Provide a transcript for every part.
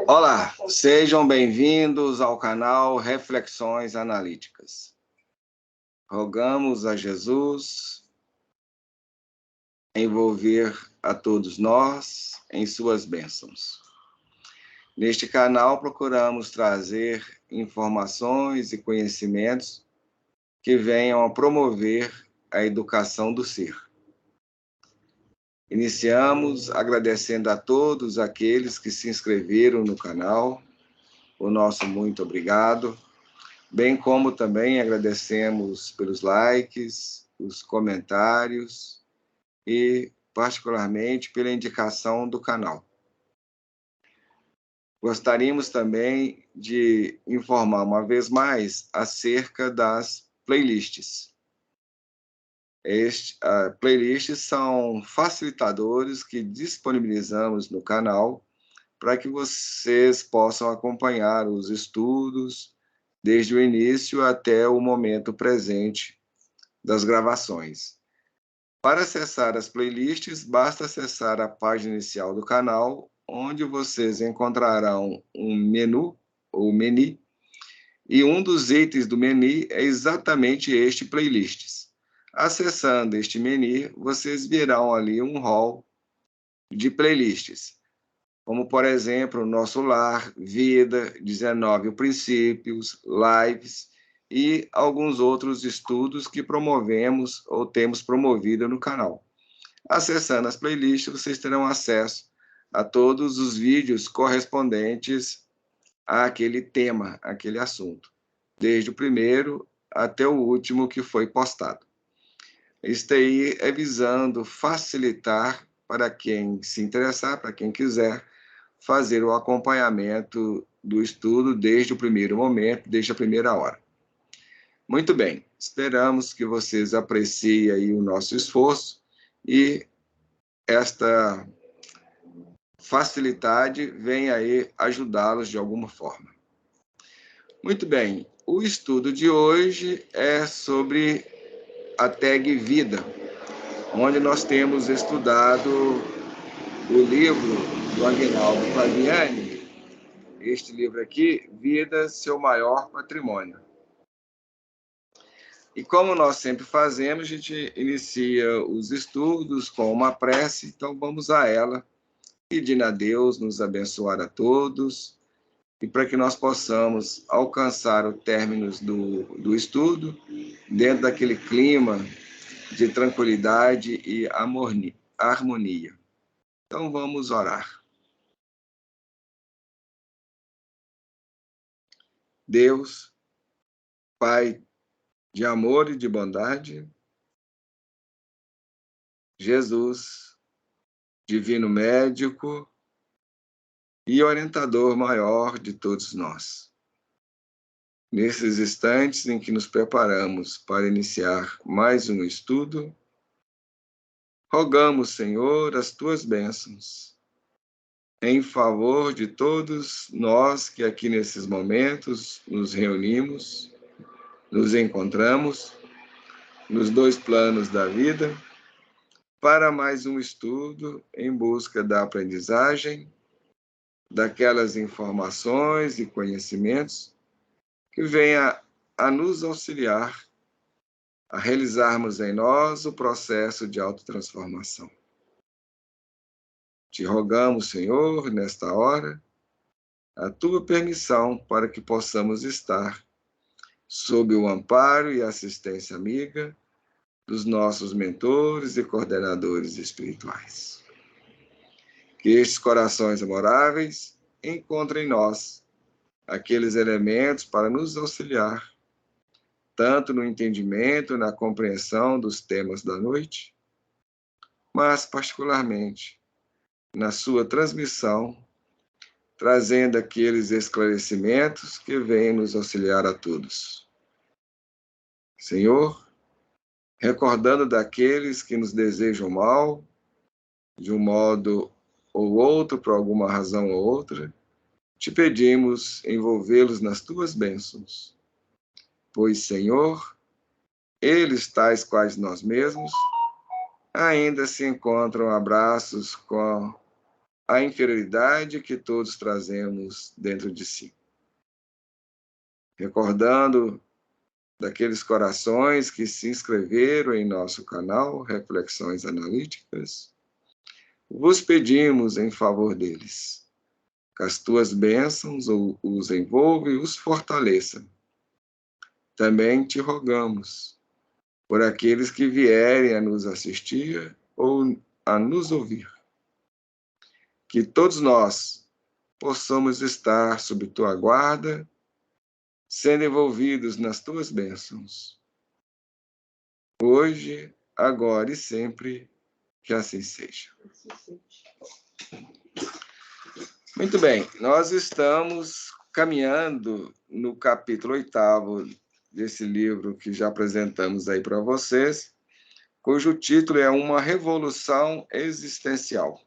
Olá, sejam bem-vindos ao canal Reflexões Analíticas. Rogamos a Jesus envolver a todos nós em suas bênçãos. Neste canal procuramos trazer informações e conhecimentos que venham a promover a educação do ser. Iniciamos agradecendo a todos aqueles que se inscreveram no canal, o nosso muito obrigado, bem como também agradecemos pelos likes, os comentários e, particularmente, pela indicação do canal. Gostaríamos também de informar uma vez mais acerca das playlists. Playlists são facilitadores que disponibilizamos no canal para que vocês possam acompanhar os estudos desde o início até o momento presente das gravações. Para acessar as playlists, basta acessar a página inicial do canal, onde vocês encontrarão um menu ou menu, e um dos itens do menu é exatamente este playlists. Acessando este menu, vocês verão ali um hall de playlists, como, por exemplo, Nosso Lar, Vida, 19 Princípios, Lives e alguns outros estudos que promovemos ou temos promovido no canal. Acessando as playlists, vocês terão acesso a todos os vídeos correspondentes àquele tema, àquele assunto, desde o primeiro até o último que foi postado. Isso aí é visando facilitar para quem se interessar, para quem quiser, fazer o acompanhamento do estudo desde o primeiro momento, desde a primeira hora. Muito bem, esperamos que vocês apreciem aí o nosso esforço e esta facilidade venha aí ajudá-los de alguma forma. Muito bem, o estudo de hoje é sobre a tag Vida, onde nós temos estudado o livro do Aguinaldo Flaviani, este livro aqui, Vida, Seu Maior Patrimônio. E como nós sempre fazemos, a gente inicia os estudos com uma prece, então vamos a ela, pedindo a Deus nos abençoar a todos, e para que nós possamos alcançar o término do estudo, dentro daquele clima de tranquilidade e harmonia. Então vamos orar. Deus, Pai de amor e de bondade, Jesus, divino médico e orientador maior de todos nós. Nesses instantes em que nos preparamos para iniciar mais um estudo, rogamos, Senhor, as tuas bênçãos em favor de todos nós que aqui nesses momentos nos reunimos, nos encontramos nos dois planos da vida para mais um estudo em busca da aprendizagem, daquelas informações e conhecimentos que venha a nos auxiliar a realizarmos em nós o processo de autotransformação. Te rogamos, Senhor, nesta hora, a tua permissão para que possamos estar sob o amparo e assistência amiga dos nossos mentores e coordenadores espirituais. Que estes corações amoráveis encontrem em nós aqueles elementos para nos auxiliar, tanto no entendimento, na compreensão dos temas da noite, mas particularmente na sua transmissão, trazendo aqueles esclarecimentos que vêm nos auxiliar a todos. Senhor, recordando daqueles que nos desejam mal, de um modo ou outro, por alguma razão ou outra, te pedimos envolvê-los nas tuas bênçãos. Pois, Senhor, eles, tais quais nós mesmos, ainda se encontram abraços com a inferioridade que todos trazemos dentro de si. Recordando daqueles corações que se inscreveram em nosso canal Reflexões Analíticas, vos pedimos em favor deles, que as tuas bênçãos os envolva e os fortaleça. Também te rogamos por aqueles que vierem a nos assistir ou a nos ouvir, que todos nós possamos estar sob tua guarda, sendo envolvidos nas tuas bênçãos, hoje, agora e sempre, que assim seja. Muito bem, nós estamos caminhando no capítulo 8º desse livro que já apresentamos aí para vocês, cujo título é Uma Revolução Existencial.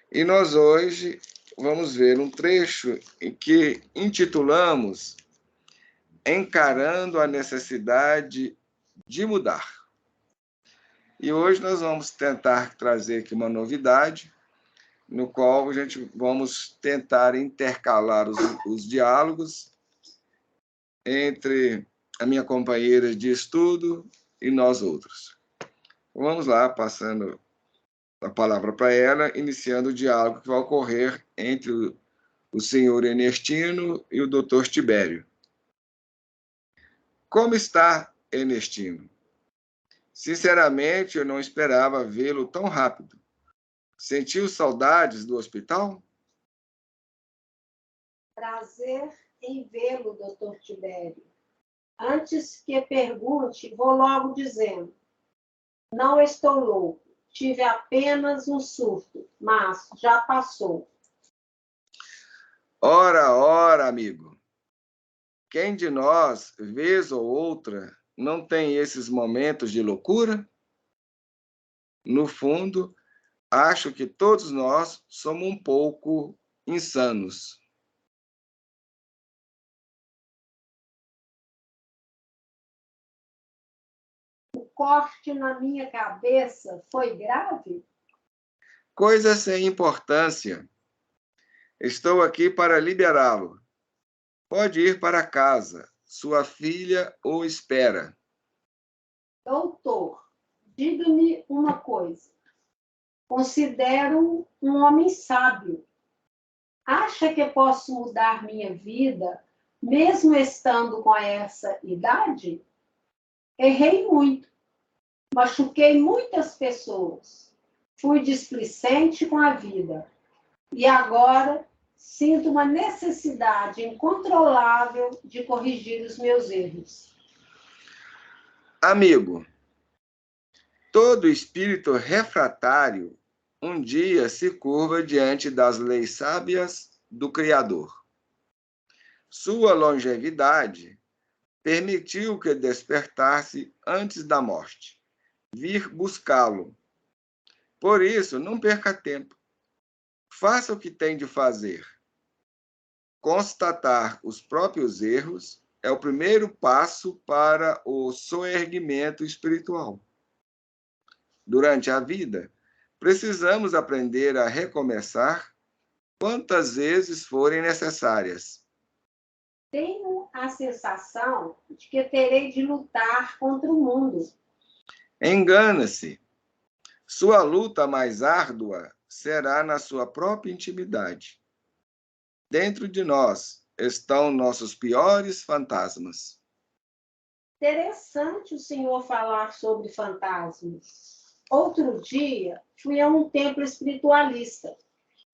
E nós hoje vamos ver um trecho em que intitulamos Encarando a Necessidade de Mudar. E hoje nós vamos tentar trazer aqui uma novidade, no qual a gente vamos tentar intercalar os diálogos entre a minha companheira de estudo e nós outros. Vamos lá, passando a palavra para ela, iniciando o diálogo que vai ocorrer entre o senhor Ernestino e o doutor Tibério. Como está, Ernestino? Sinceramente, eu não esperava vê-lo tão rápido. Sentiu saudades do hospital? Prazer em vê-lo, doutor Tibério. Antes que pergunte, vou logo dizendo. Não estou louco. Tive apenas um surto, mas já passou. Ora, amigo. Quem de nós, vez ou outra, não tem esses momentos de loucura? No fundo, acho que todos nós somos um pouco insanos. O corte na minha cabeça foi grave? Coisa sem importância. Estou aqui para liberá-lo. Pode ir para casa. Sua filha o espera. Doutor, diga-me uma coisa. Considero um homem sábio. Acha que posso mudar minha vida, mesmo estando com essa idade? Errei muito. Machuquei muitas pessoas. Fui displicente com a vida. E agora sinto uma necessidade incontrolável de corrigir os meus erros. Amigo, todo espírito refratário um dia se curva diante das leis sábias do Criador. Sua longevidade permitiu que despertasse antes da morte, vir buscá-lo. Por isso, não perca tempo. Faça o que tem de fazer. Constatar os próprios erros é o primeiro passo para o soerguimento espiritual. Durante a vida, precisamos aprender a recomeçar quantas vezes forem necessárias. Tenho a sensação de que terei de lutar contra o mundo. Engana-se. Sua luta mais árdua será na sua própria intimidade. Dentro de nós estão nossos piores fantasmas. Interessante o senhor falar sobre fantasmas. Outro dia, fui a um templo espiritualista.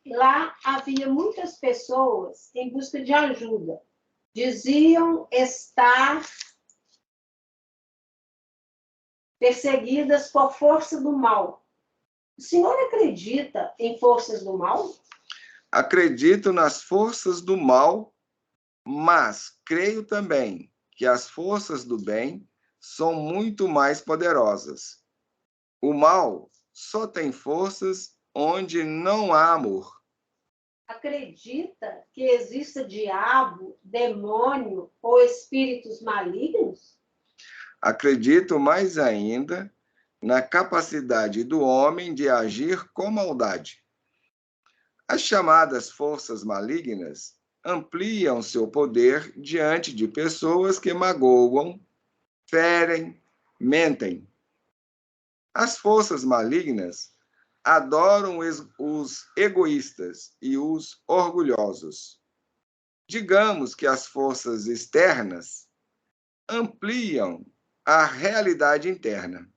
Lá havia muitas pessoas em busca de ajuda. Diziam estar perseguidas por força do mal. O senhor acredita em forças do mal? Acredito nas forças do mal, mas creio também que as forças do bem são muito mais poderosas. O mal só tem forças onde não há amor. Acredita que exista diabo, demônio ou espíritos malignos? Acredito mais ainda na capacidade do homem de agir com maldade. As chamadas forças malignas ampliam seu poder diante de pessoas que magoam, ferem, mentem. As forças malignas adoram os egoístas e os orgulhosos. Digamos que as forças externas ampliam a realidade interna.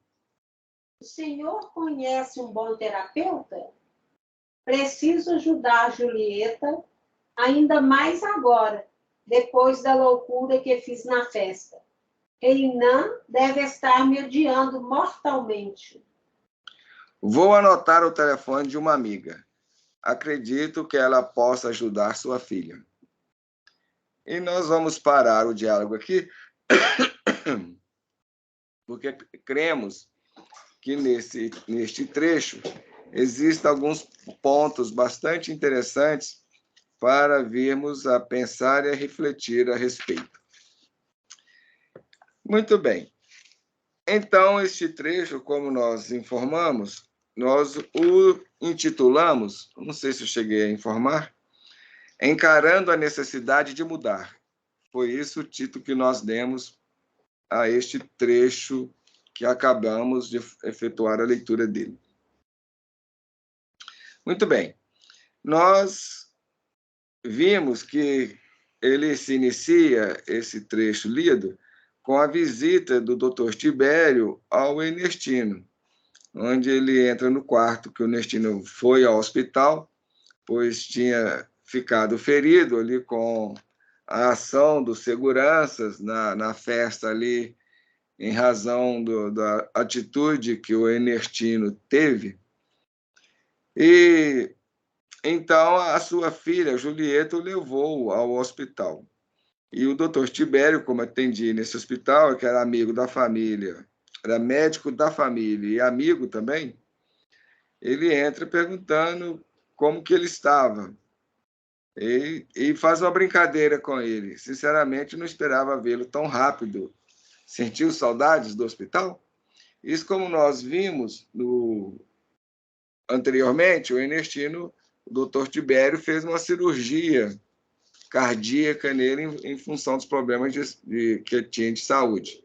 O senhor conhece um bom terapeuta? Preciso ajudar a Julieta, ainda mais agora, depois da loucura que fiz na festa. Reinan deve estar me odiando mortalmente. Vou anotar o telefone de uma amiga. Acredito que ela possa ajudar sua filha. E nós vamos parar o diálogo aqui, porque cremos que neste trecho existem alguns pontos bastante interessantes para virmos a pensar e a refletir a respeito. Muito bem. Então, este trecho, como nós informamos, nós o intitulamos, não sei se eu cheguei a informar, Encarando a Necessidade de Mudar. Foi esse o título que nós demos a este trecho que acabamos de efetuar a leitura dele. Muito bem. Nós vimos que ele se inicia, esse trecho lido, com a visita do Dr. Tibério ao Ernestino, onde ele entra no quarto que o Ernestino foi ao hospital, pois tinha ficado ferido ali com a ação dos seguranças na festa ali, em razão da atitude que o Ernestino teve. E então a sua filha, Julieta, o levou ao hospital. E o doutor Tibério, como atendia nesse hospital, que era amigo da família, era médico da família e amigo também, ele entra perguntando como que ele estava. E faz uma brincadeira com ele. Sinceramente, não esperava vê-lo tão rápido. Sentiu saudades do hospital? Isso, como nós vimos anteriormente, o Ernestino, o doutor Tibério, fez uma cirurgia cardíaca nele em função dos problemas que ele tinha de saúde.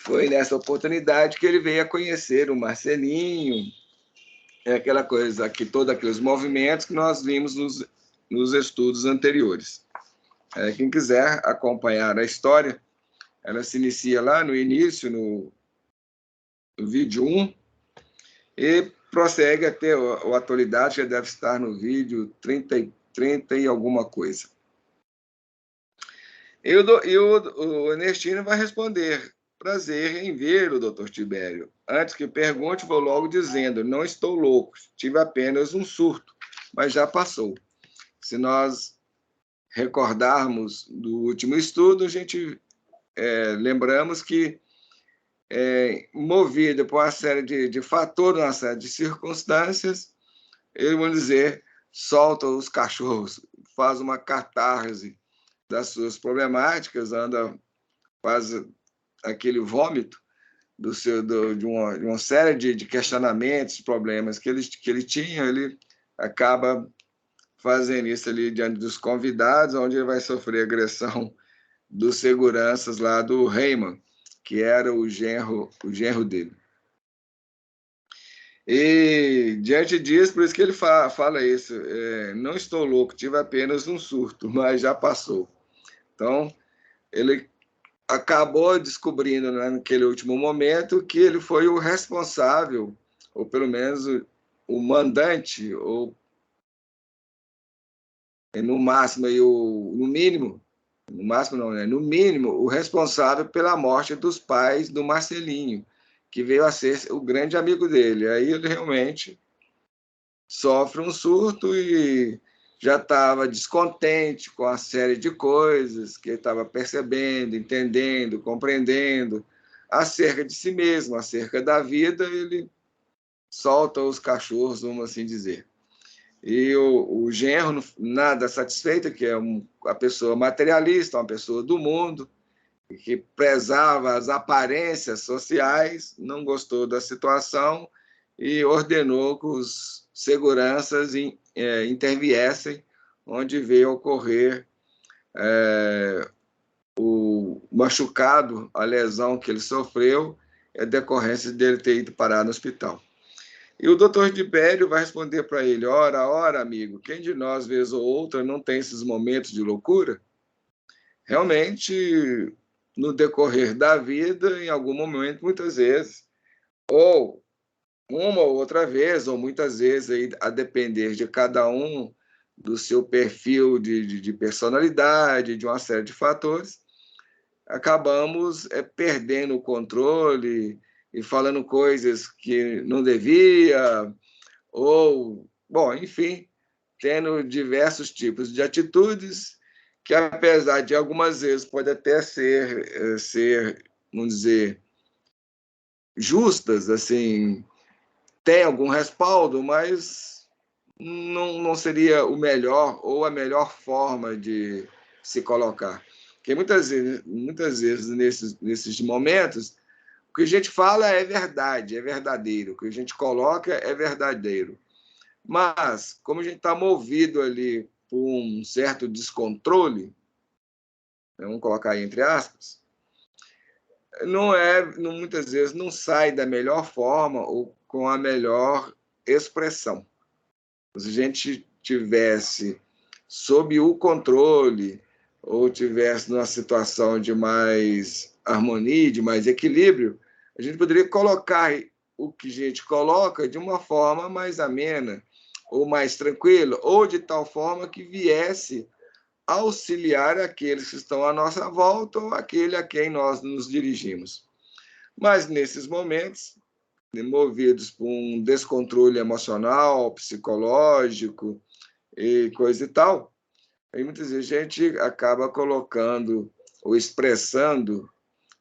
Foi nessa oportunidade que ele veio a conhecer o Marcelinho, aquela coisa, todos aqueles movimentos que nós vimos nos estudos anteriores. Quem quiser acompanhar a história, ela se inicia lá no início, no vídeo 1, e prossegue até a atualidade, que deve estar no vídeo 30 e alguma coisa. E o Ernestino vai responder: prazer em vê-lo, doutor Tibério. Antes que pergunte, vou logo dizendo: não estou louco, tive apenas um surto, mas já passou. Se nós recordarmos do último estudo, a gente lembramos que, movido por uma série de fatores, uma série de circunstâncias, eles vão dizer, solta os cachorros, faz uma catarse das suas problemáticas, faz aquele vômito de uma série de questionamentos, problemas que ele tinha, ele acaba fazendo isso ali diante dos convidados, onde ele vai sofrer agressão dos seguranças lá do Reiman, que era o genro dele. E, diante disso, por isso que ele fala isso, não estou louco, tive apenas um surto, mas já passou. Então, ele acabou descobrindo, né, naquele último momento, que ele foi o responsável, ou pelo menos o mandante, ou no máximo, no mínimo, no máximo não, né? No mínimo, o responsável pela morte dos pais do Marcelinho, que veio a ser o grande amigo dele. Aí ele realmente sofre um surto e já estava descontente com a série de coisas que ele estava percebendo, entendendo, compreendendo acerca de si mesmo, acerca da vida, ele solta os cachorros, vamos assim dizer. E o genro, nada satisfeito, que é a pessoa materialista, uma pessoa do mundo, que prezava as aparências sociais, não gostou da situação e ordenou que os seguranças interviessem, onde veio ocorrer o machucado, a lesão que ele sofreu, é decorrência dele ter ido parar no hospital. E o doutor Tibério vai responder para ele: ora, amigo, quem de nós, vez ou outra, não tem esses momentos de loucura? Realmente, no decorrer da vida, em algum momento, muitas vezes, ou uma ou outra vez, ou muitas vezes, aí, a depender de cada um, do seu perfil de personalidade, de uma série de fatores, acabamos perdendo o controle e falando coisas que não devia, ou, bom, enfim, tendo diversos tipos de atitudes que, apesar de algumas vezes pode até ser, vamos dizer, justas, assim, tem algum respaldo, mas não seria o melhor ou a melhor forma de se colocar. Porque muitas vezes nesses momentos, o que a gente fala é verdade, é verdadeiro. O que a gente coloca é verdadeiro. Mas, como a gente está movido ali por um certo descontrole, vamos colocar aí entre aspas, muitas vezes não sai da melhor forma ou com a melhor expressão. Se a gente tivesse sob o controle ou tivesse numa situação de mais harmonia, de mais equilíbrio, a gente poderia colocar o que a gente coloca de uma forma mais amena, ou mais tranquila, ou de tal forma que viesse auxiliar aqueles que estão à nossa volta ou aquele a quem nós nos dirigimos. Mas, nesses momentos, movidos por um descontrole emocional, psicológico e coisa e tal, aí muitas vezes a gente acaba colocando ou expressando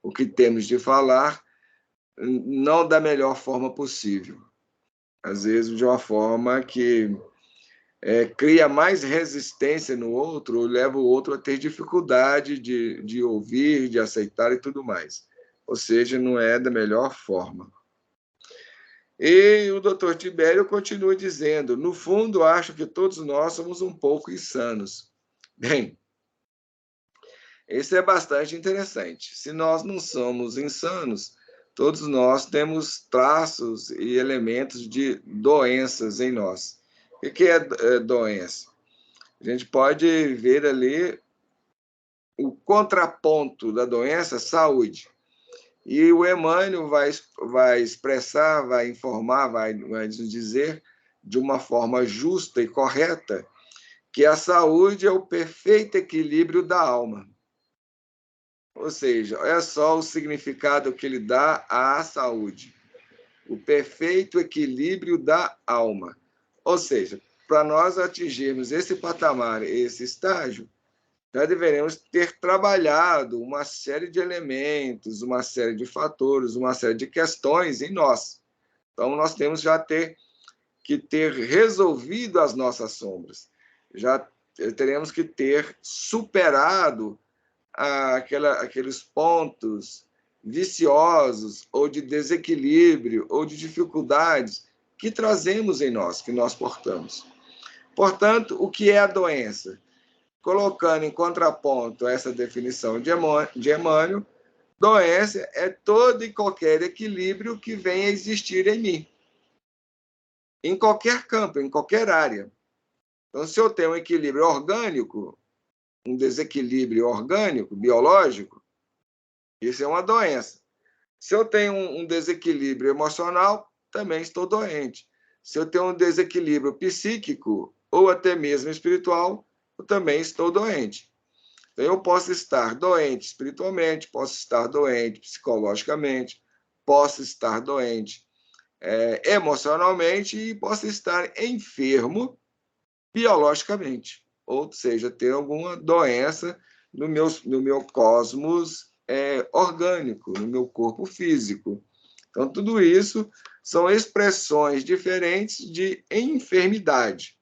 o que temos de falar não da melhor forma possível. Às vezes de uma forma que cria mais resistência no outro, ou leva o outro a ter dificuldade de ouvir, de aceitar e tudo mais. Ou seja, não é da melhor forma. E o doutor Tibério continua dizendo: no fundo, acho que todos nós somos um pouco insanos. Bem, isso é bastante interessante. Se nós não somos insanos, todos nós temos traços e elementos de doenças em nós. O que é doença? A gente pode ver ali o contraponto da doença, saúde. E o Emmanuel vai expressar, vai informar, vai nos dizer de uma forma justa e correta que a saúde é o perfeito equilíbrio da alma. Ou seja, olha só o significado que ele dá à saúde. O perfeito equilíbrio da alma. Ou seja, para nós atingirmos esse patamar, esse estágio, já deveremos ter trabalhado uma série de elementos, uma série de fatores, uma série de questões em nós. Então, nós temos já que ter resolvido as nossas sombras. Já teremos que ter superado aqueles pontos viciosos ou de desequilíbrio ou de dificuldades que trazemos em nós, que nós portamos. Portanto, o que é a doença? Colocando em contraponto essa definição de Emmanuel, doença é todo e qualquer equilíbrio que venha a existir em mim, em qualquer campo, em qualquer área. Então, se eu tenho um equilíbrio orgânico, um desequilíbrio orgânico, biológico, isso é uma doença. Se eu tenho um desequilíbrio emocional, também estou doente. Se eu tenho um desequilíbrio psíquico ou até mesmo espiritual, eu também estou doente. Então, eu posso estar doente espiritualmente, posso estar doente psicologicamente, posso estar doente emocionalmente e posso estar enfermo biologicamente. Ou seja, ter alguma doença no meu cosmos orgânico, no meu corpo físico. Então, tudo isso são expressões diferentes de enfermidade.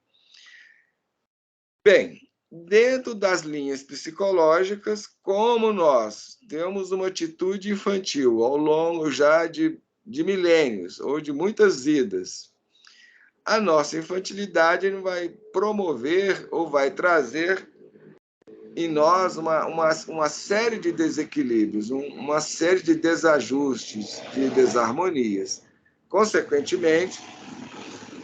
Bem, dentro das linhas psicológicas, como nós temos uma atitude infantil ao longo já de de milênios ou de muitas vidas. A nossa infantilidade não vai promover ou vai trazer em nós uma série de desequilíbrios, uma série de desajustes, de desarmonias. Consequentemente,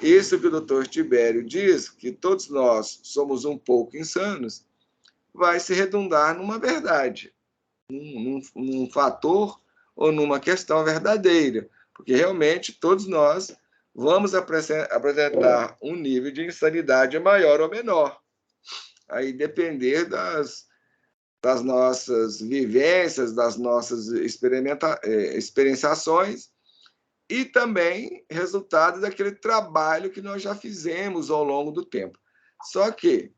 isso que o Dr. Tibério diz, que todos nós somos um pouco insanos, vai se redundar numa verdade, num fator ou numa questão verdadeira, porque realmente todos nós vamos apresentar um nível de insanidade maior ou menor. Aí depender das nossas vivências, das nossas experienciações e também resultado daquele trabalho que nós já fizemos ao longo do tempo. Só que,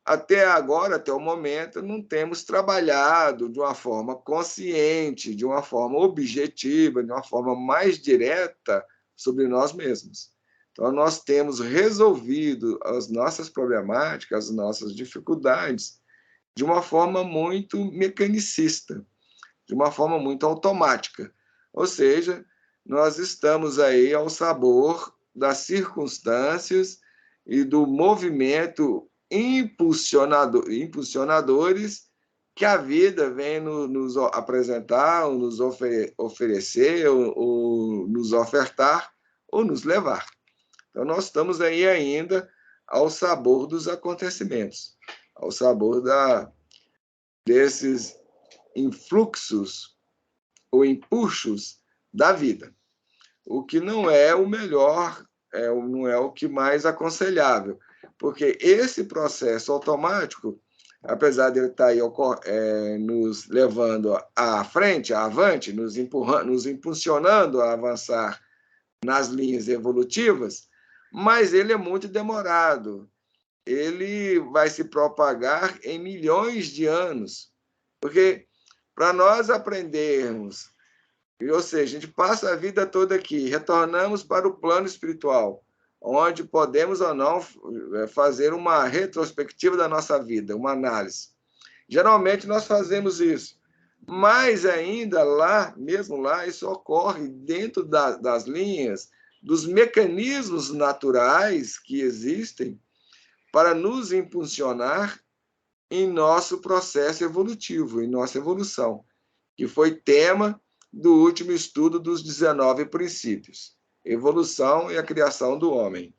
até agora, até o momento, não temos trabalhado de uma forma consciente, de uma forma objetiva, de uma forma mais direta sobre nós mesmos. Então, nós temos resolvido as nossas problemáticas, as nossas dificuldades, de uma forma muito mecanicista, de uma forma muito automática. Ou seja, nós estamos aí ao sabor das circunstâncias e do movimento impulsionadores que a vida vem nos apresentar, ou nos oferecer, ou nos ofertar, ou nos levar. Então, nós estamos aí ainda ao sabor dos acontecimentos, ao sabor desses influxos ou empuxos da vida, o que não é o melhor, não é o que mais aconselhável, porque esse processo automático, apesar de ele estar aí, nos levando à frente, avante, nos impulsionando a avançar nas linhas evolutivas, mas ele é muito demorado. Ele vai se propagar em milhões de anos, porque para nós aprendermos, ou seja, a gente passa a vida toda aqui, retornamos para o plano espiritual, onde podemos ou não fazer uma retrospectiva da nossa vida, uma análise. Geralmente nós fazemos isso, mas ainda lá, mesmo lá, isso ocorre dentro das linhas, dos mecanismos naturais que existem para nos impulsionar em nosso processo evolutivo, em nossa evolução, que foi tema do último estudo dos 19 princípios, evolução e a criação do homem,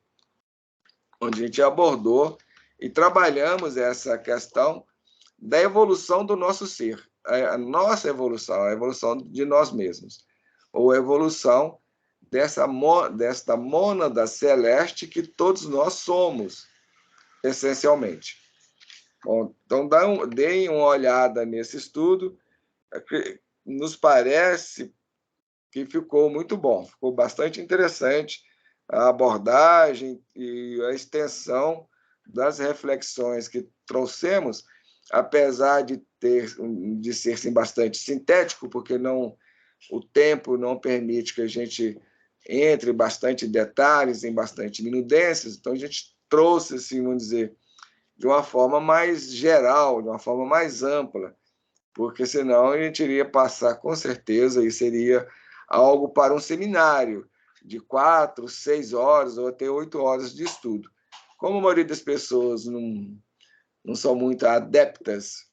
onde a gente abordou e trabalhamos essa questão da evolução do nosso ser, a nossa evolução, a evolução de nós mesmos, ou a evolução desta mônada celeste que todos nós somos, essencialmente. Bom, então, deem uma olhada nesse estudo, nos parece que ficou muito bom, ficou bastante interessante a abordagem e a extensão das reflexões que trouxemos, apesar de ser sim, bastante sintético, porque o tempo não permite que a gente entre bastante detalhes, em bastante minudências, então a gente trouxe, assim, vamos dizer, de uma forma mais geral, de uma forma mais ampla, porque senão a gente iria passar, com certeza, e seria algo para um seminário de 4, 6 horas ou até 8 horas de estudo. Como a maioria das pessoas não são muito adeptas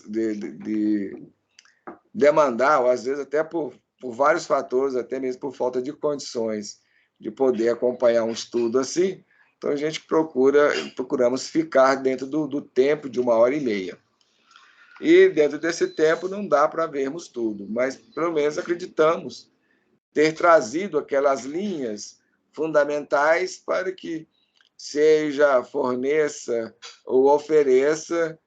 de demandar, ou às vezes até por vários fatores, até mesmo por falta de condições de poder acompanhar um estudo assim, então a gente procuramos ficar dentro do tempo de 1h30. E dentro desse tempo não dá para vermos tudo, mas pelo menos acreditamos ter trazido aquelas linhas fundamentais para que forneça ou ofereça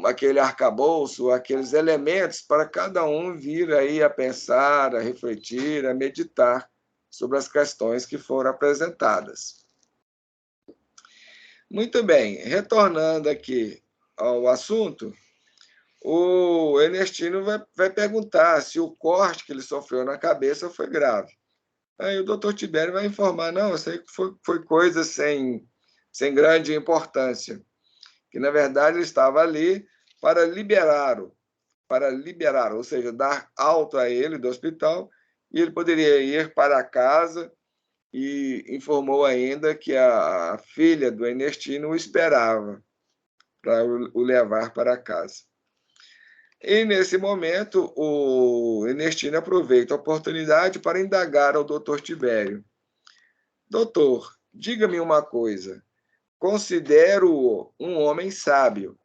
aquele arcabouço, aqueles elementos para cada um vir aí a pensar, a refletir, a meditar sobre as questões que foram apresentadas. Muito bem, retornando aqui ao assunto, o Ernestino vai perguntar se o corte que ele sofreu na cabeça foi grave. Aí o doutor Tibério vai informar, não, isso aí foi coisa sem grande importância, que na verdade ele estava ali para liberar, ou seja, dar alta a ele do hospital e ele poderia ir para casa, e informou ainda que a filha do Ernestino o esperava para o levar para casa. E, nesse momento, o Ernestino aproveita a oportunidade para indagar ao doutor Tibério. Doutor, diga-me uma coisa. Considero-o um homem sábio.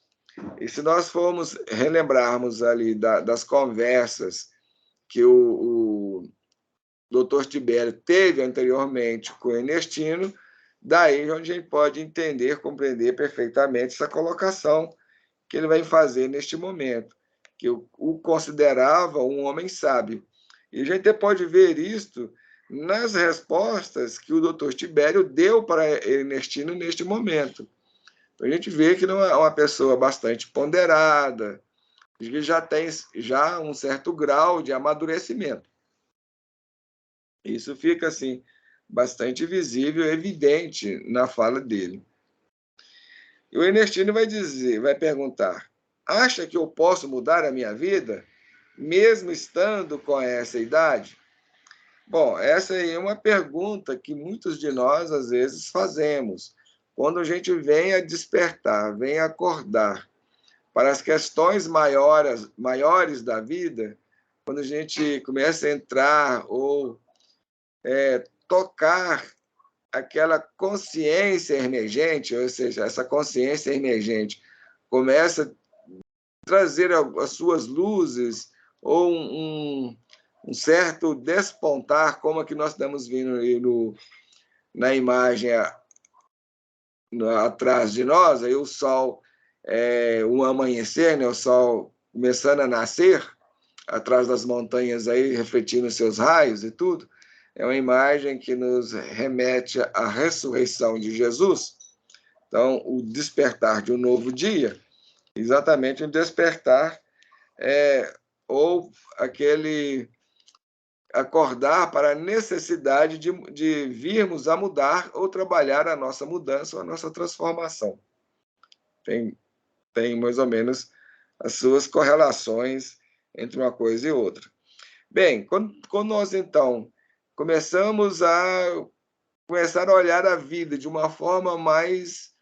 E se nós formos relembrarmos ali das conversas que o doutor Tibério teve anteriormente com o Ernestino, daí onde a gente pode entender, compreender perfeitamente essa colocação que ele vai fazer neste momento, que o considerava um homem sábio. E a gente pode ver isto nas respostas que o doutor Tibério deu para Ernestino neste momento. A gente vê que não é uma pessoa bastante ponderada, que já tem um certo grau de amadurecimento. Isso fica assim bastante visível, evidente na fala dele. E o Ernestino vai perguntar: acha que eu posso mudar a minha vida, mesmo estando com essa idade? Bom, essa aí é uma pergunta que muitos de nós às vezes fazemos. Quando a gente vem a despertar, vem a acordar para as questões maiores da vida, quando a gente começa a entrar ou tocar aquela consciência emergente, ou seja, essa consciência emergente começa a trazer as suas luzes ou um certo despontar, como a que nós estamos vendo aí na imagem atrás de nós, aí o sol, o amanhecer, né, o sol começando a nascer, atrás das montanhas aí, refletindo seus raios e tudo, é uma imagem que nos remete à ressurreição de Jesus. Então, o despertar de um novo dia, exatamente o despertar ou aquele acordar para a necessidade de virmos a mudar ou trabalhar a nossa mudança ou a nossa transformação. Tem mais ou menos as suas correlações entre uma coisa e outra. Bem, quando nós, então, começamos a olhar a vida de uma forma mais,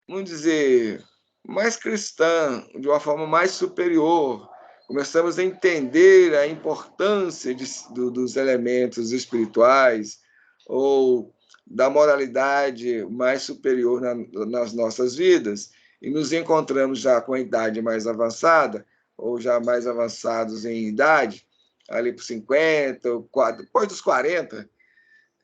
vamos dizer, mais cristã, de uma forma mais superior, começamos a entender a importância dos elementos espirituais ou da moralidade mais superior nas nossas vidas, e nos encontramos já com a idade mais avançada, ou já mais avançados em idade, ali por 50, depois dos 40,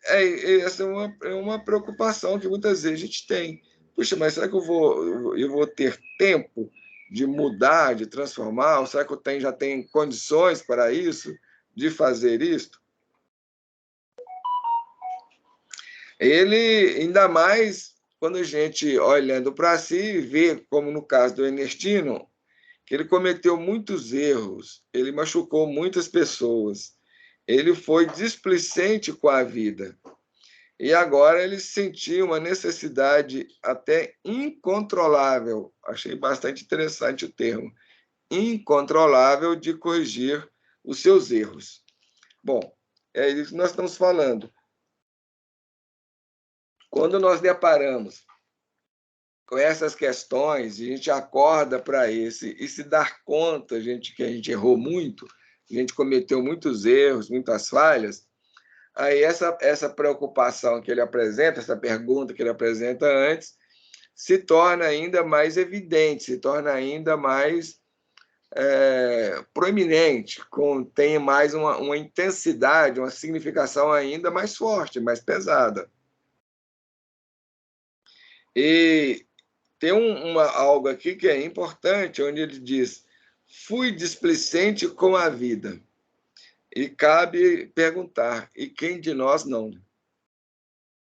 essa é uma preocupação que muitas vezes a gente tem. Puxa, mas será que eu vou ter tempo de mudar, de já que eu já tenho condições para isso, de fazer isso? Ele, ainda mais quando a gente, olhando para si, vê, como no caso do Ernestino, que ele cometeu muitos erros, ele machucou muitas pessoas, ele foi displicente com a vida. E agora ele sentiu uma necessidade até incontrolável, achei bastante interessante o termo, incontrolável, de corrigir os seus erros. Bom, é isso que nós estamos falando. Quando nós deparamos com essas questões, a gente acorda para esse e se dar conta, que a gente errou muito, a gente cometeu muitos erros, muitas falhas, aí essa preocupação que ele apresenta, essa pergunta que ele apresenta antes, se torna ainda mais evidente, se torna ainda mais proeminente, tem mais uma intensidade, uma significação ainda mais forte, mais pesada. E tem algo aqui que é importante, onde ele diz: fui displicente com a vida. E cabe perguntar: e quem de nós não?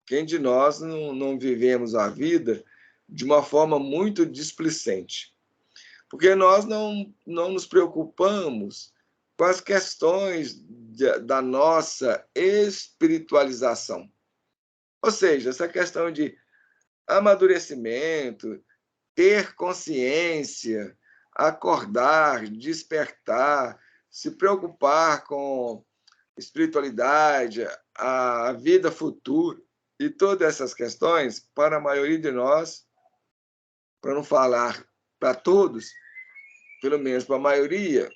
Quem de nós não vivemos a vida de uma forma muito displicente? Porque nós não nos preocupamos com as questões da nossa espiritualização. Ou seja, essa questão de amadurecimento, ter consciência, acordar, despertar, se preocupar com espiritualidade, a vida futura e todas essas questões, para a maioria de nós, para não falar para todos, pelo menos para a maioria,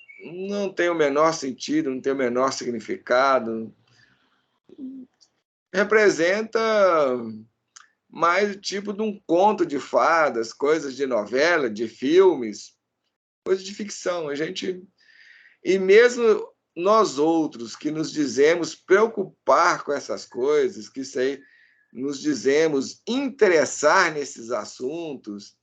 não tem o menor sentido, não tem o menor significado. Representa mais o tipo de um conto de fadas, coisas de novela, de filmes, coisas de ficção. E mesmo nós outros que nos dizemos preocupar com essas coisas, que nos dizemos interessar nesses assuntos,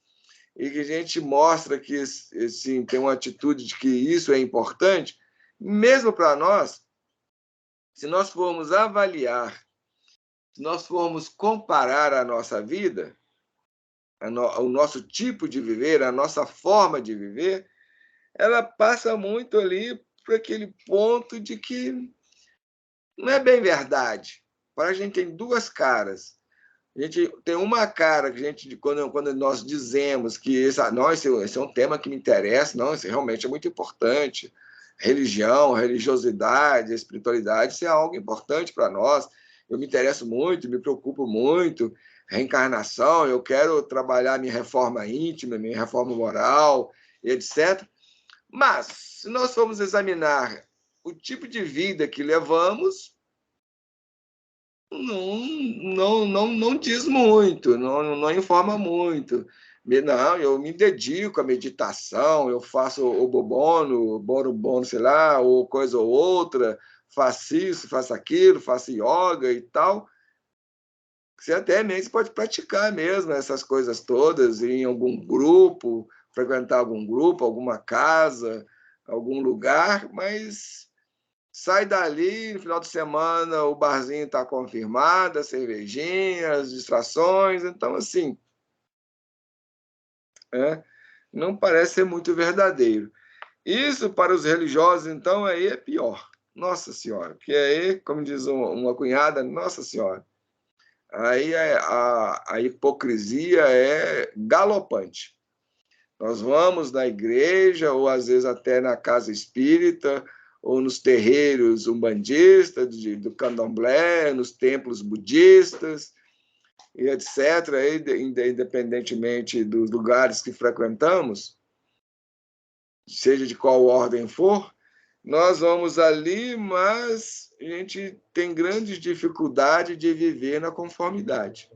e que a gente mostra que assim, tem uma atitude de que isso é importante, mesmo para nós, se nós formos avaliar, se nós formos comparar a nossa vida, o nosso tipo de viver, a nossa forma de viver, ela passa muito ali para aquele ponto de que não é bem verdade. Para a gente tem duas caras. A gente tem uma cara que a gente, quando nós dizemos que esse é um tema que me interessa, não, isso realmente é muito importante. Religião, religiosidade, espiritualidade, isso é algo importante para nós. Eu me interesso muito, me preocupo muito. Reencarnação, eu quero trabalhar minha reforma íntima, minha reforma moral, etc. Mas, se nós formos examinar o tipo de vida que levamos, não diz muito, não informa muito. Não, eu me dedico à meditação, eu faço o bono, sei lá, ou coisa ou outra, faço isso, faço aquilo, faço yoga e tal. Você até mesmo pode praticar mesmo essas coisas todas em algum grupo, frequentar algum grupo, alguma casa, algum lugar, mas sai dali, no final de semana o barzinho está confirmado, a cervejinha, as distrações, então assim, não parece ser muito verdadeiro. Isso para os religiosos, então, aí é pior. Nossa Senhora, que aí, como diz uma cunhada, Nossa Senhora, aí a hipocrisia é galopante. Nós vamos na igreja, ou às vezes até na casa espírita, ou nos terreiros umbandistas, do candomblé, nos templos budistas, e etc., independentemente dos lugares que frequentamos, seja de qual ordem for, nós vamos ali, mas a gente tem grandes dificuldades de viver na conformidade.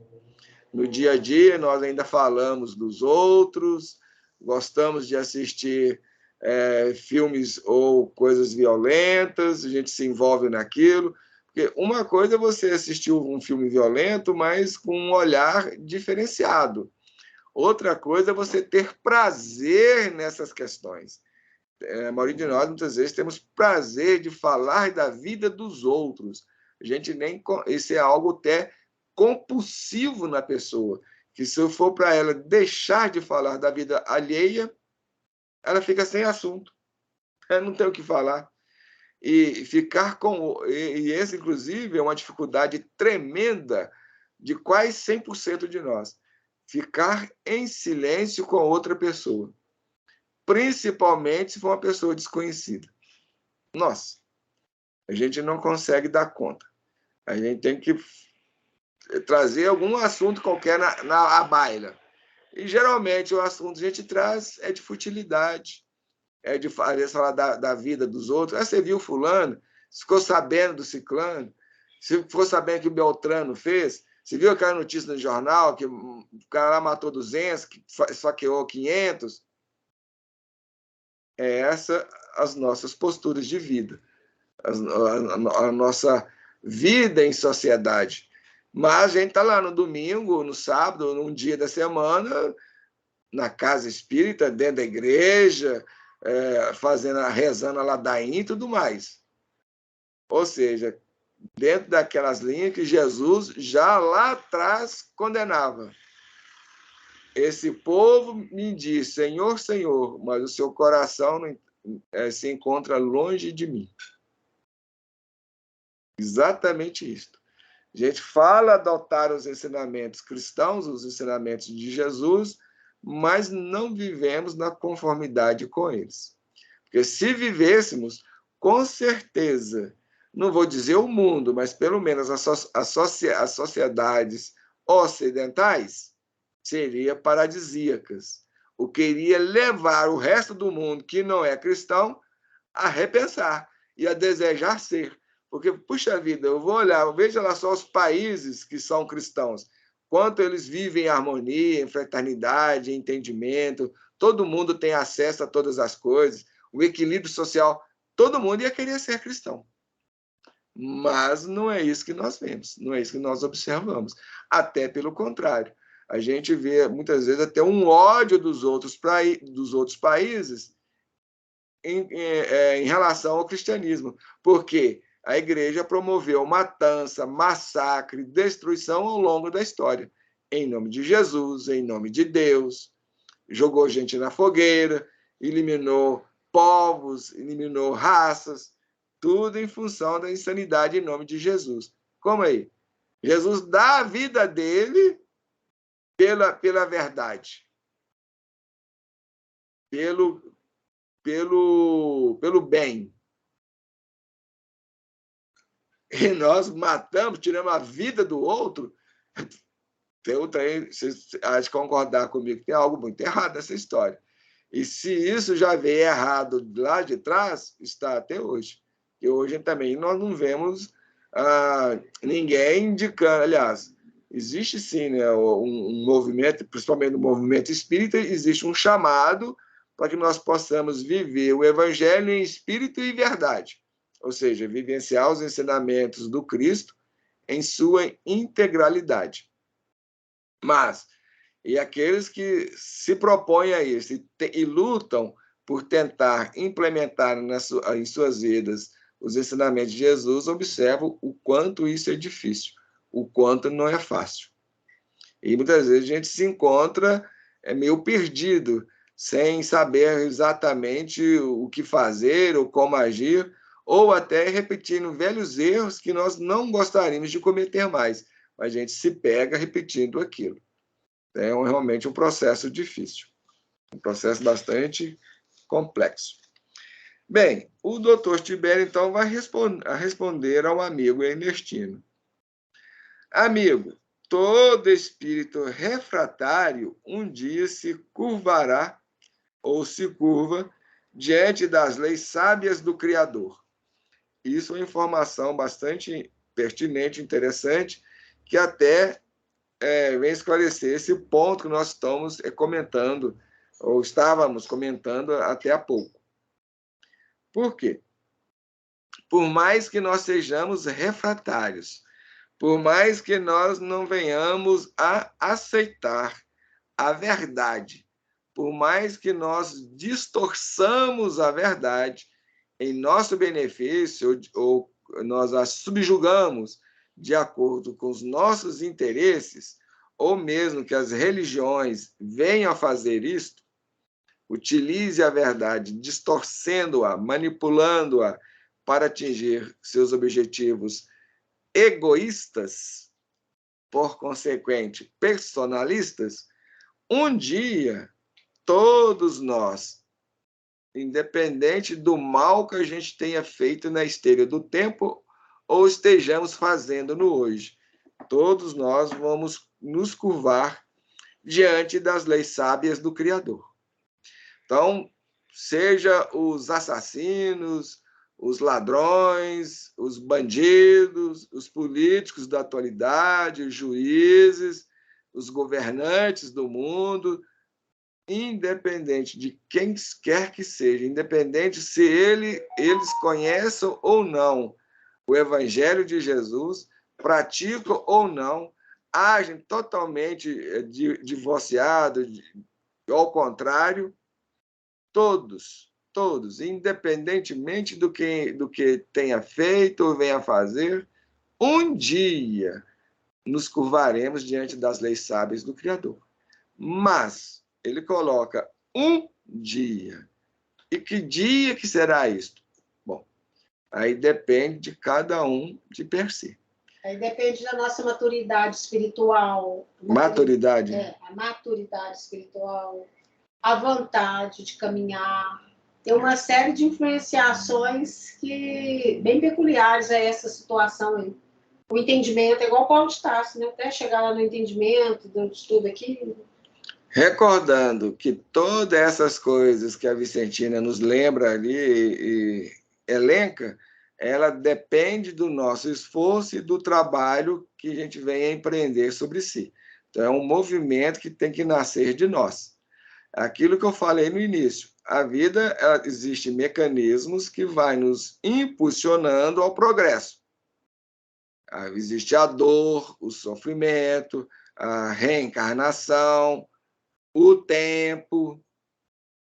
No dia a dia, nós ainda falamos dos outros, gostamos de assistir filmes ou coisas violentas, a gente se envolve naquilo. Porque uma coisa é você assistir um filme violento, mas com um olhar diferenciado. Outra coisa é você ter prazer nessas questões. A maioria de nós, muitas vezes, temos prazer de falar da vida dos outros. A gente nem... Isso é algo até compulsivo na pessoa, que se for para ela deixar de falar da vida alheia, ela fica sem assunto. Ela não tem o que falar. E ficar com... E essa, inclusive, é uma dificuldade tremenda de quase 100% de nós. Ficar em silêncio com outra pessoa. Principalmente se for uma pessoa desconhecida. Nossa, a gente não consegue dar conta. A gente tem que trazer algum assunto qualquer na baila. E, geralmente, o assunto que a gente traz é de futilidade, é de falar da vida dos outros. Você viu fulano? Ficou sabendo do ciclano? Você ficou sabendo que o Beltrano fez? Você viu aquela notícia no jornal que o cara lá matou 200, que saqueou 500? É essa as nossas posturas de vida, a nossa vida em sociedade. Mas a gente está lá no domingo, no sábado, num dia da semana, na casa espírita, dentro da igreja, rezando a ladainha e tudo mais. Ou seja, dentro daquelas linhas que Jesus já lá atrás condenava. Esse povo me diz, Senhor, Senhor, mas o seu coração se encontra longe de mim. Exatamente isso. A gente fala adotar os ensinamentos cristãos, os ensinamentos de Jesus, mas não vivemos na conformidade com eles. Porque se vivêssemos, com certeza, não vou dizer o mundo, mas pelo menos as sociedades ocidentais, seriam paradisíacas. O que iria levar o resto do mundo que não é cristão a repensar e a desejar ser. Porque, puxa vida, eu vou olhar, veja lá só os países que são cristãos, quanto eles vivem em harmonia, em fraternidade, em entendimento, todo mundo tem acesso a todas as coisas, o equilíbrio social, todo mundo ia querer ser cristão. Mas não é isso que nós vemos, não é isso que nós observamos. Até pelo contrário. A gente vê, muitas vezes, até um ódio dos outros países em relação ao cristianismo. Porque a igreja promoveu matança, massacre, destruição ao longo da história. Em nome de Jesus, em nome de Deus. Jogou gente na fogueira, eliminou povos, eliminou raças, tudo em função da insanidade em nome de Jesus. Como aí? Jesus dá a vida dele pela verdade, pelo bem. E nós matamos, tiramos a vida do outro. Vocês há de concordar comigo que tem algo muito errado nessa história. E se isso já veio errado lá de trás, está até hoje. E hoje também nós não vemos ninguém indicando. Aliás, existe sim, né, um movimento, principalmente no movimento espírita, existe um chamado para que nós possamos viver o evangelho em espírito e verdade. Ou seja, vivenciar os ensinamentos do Cristo em sua integralidade. Mas, e aqueles que se propõem a isso e lutam por tentar implementar em suas vidas os ensinamentos de Jesus, observam o quanto isso é difícil, o quanto não é fácil. E muitas vezes a gente se encontra meio perdido, sem saber exatamente o que fazer ou como agir, ou até repetindo velhos erros que nós não gostaríamos de cometer mais, mas a gente se pega repetindo aquilo. É realmente um processo difícil, um processo bastante complexo. Bem, o doutor Tibério, então, vai responder ao amigo Ernestino. Amigo, todo espírito refratário um dia se curvará ou se curva diante das leis sábias do Criador. Isso é uma informação bastante pertinente, interessante, que até vem esclarecer esse ponto que nós estamos comentando, ou estávamos comentando até há pouco. Por quê? Por mais que nós sejamos refratários, por mais que nós não venhamos a aceitar a verdade, por mais que nós distorçamos a verdade em nosso benefício, ou nós a subjugamos de acordo com os nossos interesses, ou mesmo que as religiões venham a fazer isto, utilize a verdade, distorcendo-a, manipulando-a para atingir seus objetivos egoístas, por consequente, personalistas, um dia, todos nós, independente do mal que a gente tenha feito na esteira do tempo ou estejamos fazendo no hoje, todos nós vamos nos curvar diante das leis sábias do Criador. Então, seja os assassinos, os ladrões, os bandidos, os políticos da atualidade, os juízes, os governantes do mundo, independente de quem quer que seja, independente se eles conheçam ou não o Evangelho de Jesus, praticam ou não, agem totalmente divorciados, ao contrário, todos, independentemente do que tenha feito ou venha a fazer, um dia nos curvaremos diante das leis sábias do Criador. Mas ele coloca um dia. E que dia que será isto? Bom, aí depende de cada um de per si. Aí depende da nossa maturidade espiritual. Maturidade? A maturidade espiritual, a vontade de caminhar, tem uma série de influenciações que bem peculiares a essa situação aí. O entendimento é igual o Paulo de Tarso, né? Até chegar lá no entendimento de tudo aqui. Recordando que todas essas coisas que a Vicentina nos lembra ali e elenca, ela depende do nosso esforço e do trabalho que a gente vem a empreender sobre si. Então, é um movimento que tem que nascer de nós. Aquilo que eu falei no início, a vida, existe mecanismos que vai nos impulsionando ao progresso. Existe a dor, o sofrimento, a reencarnação, o tempo,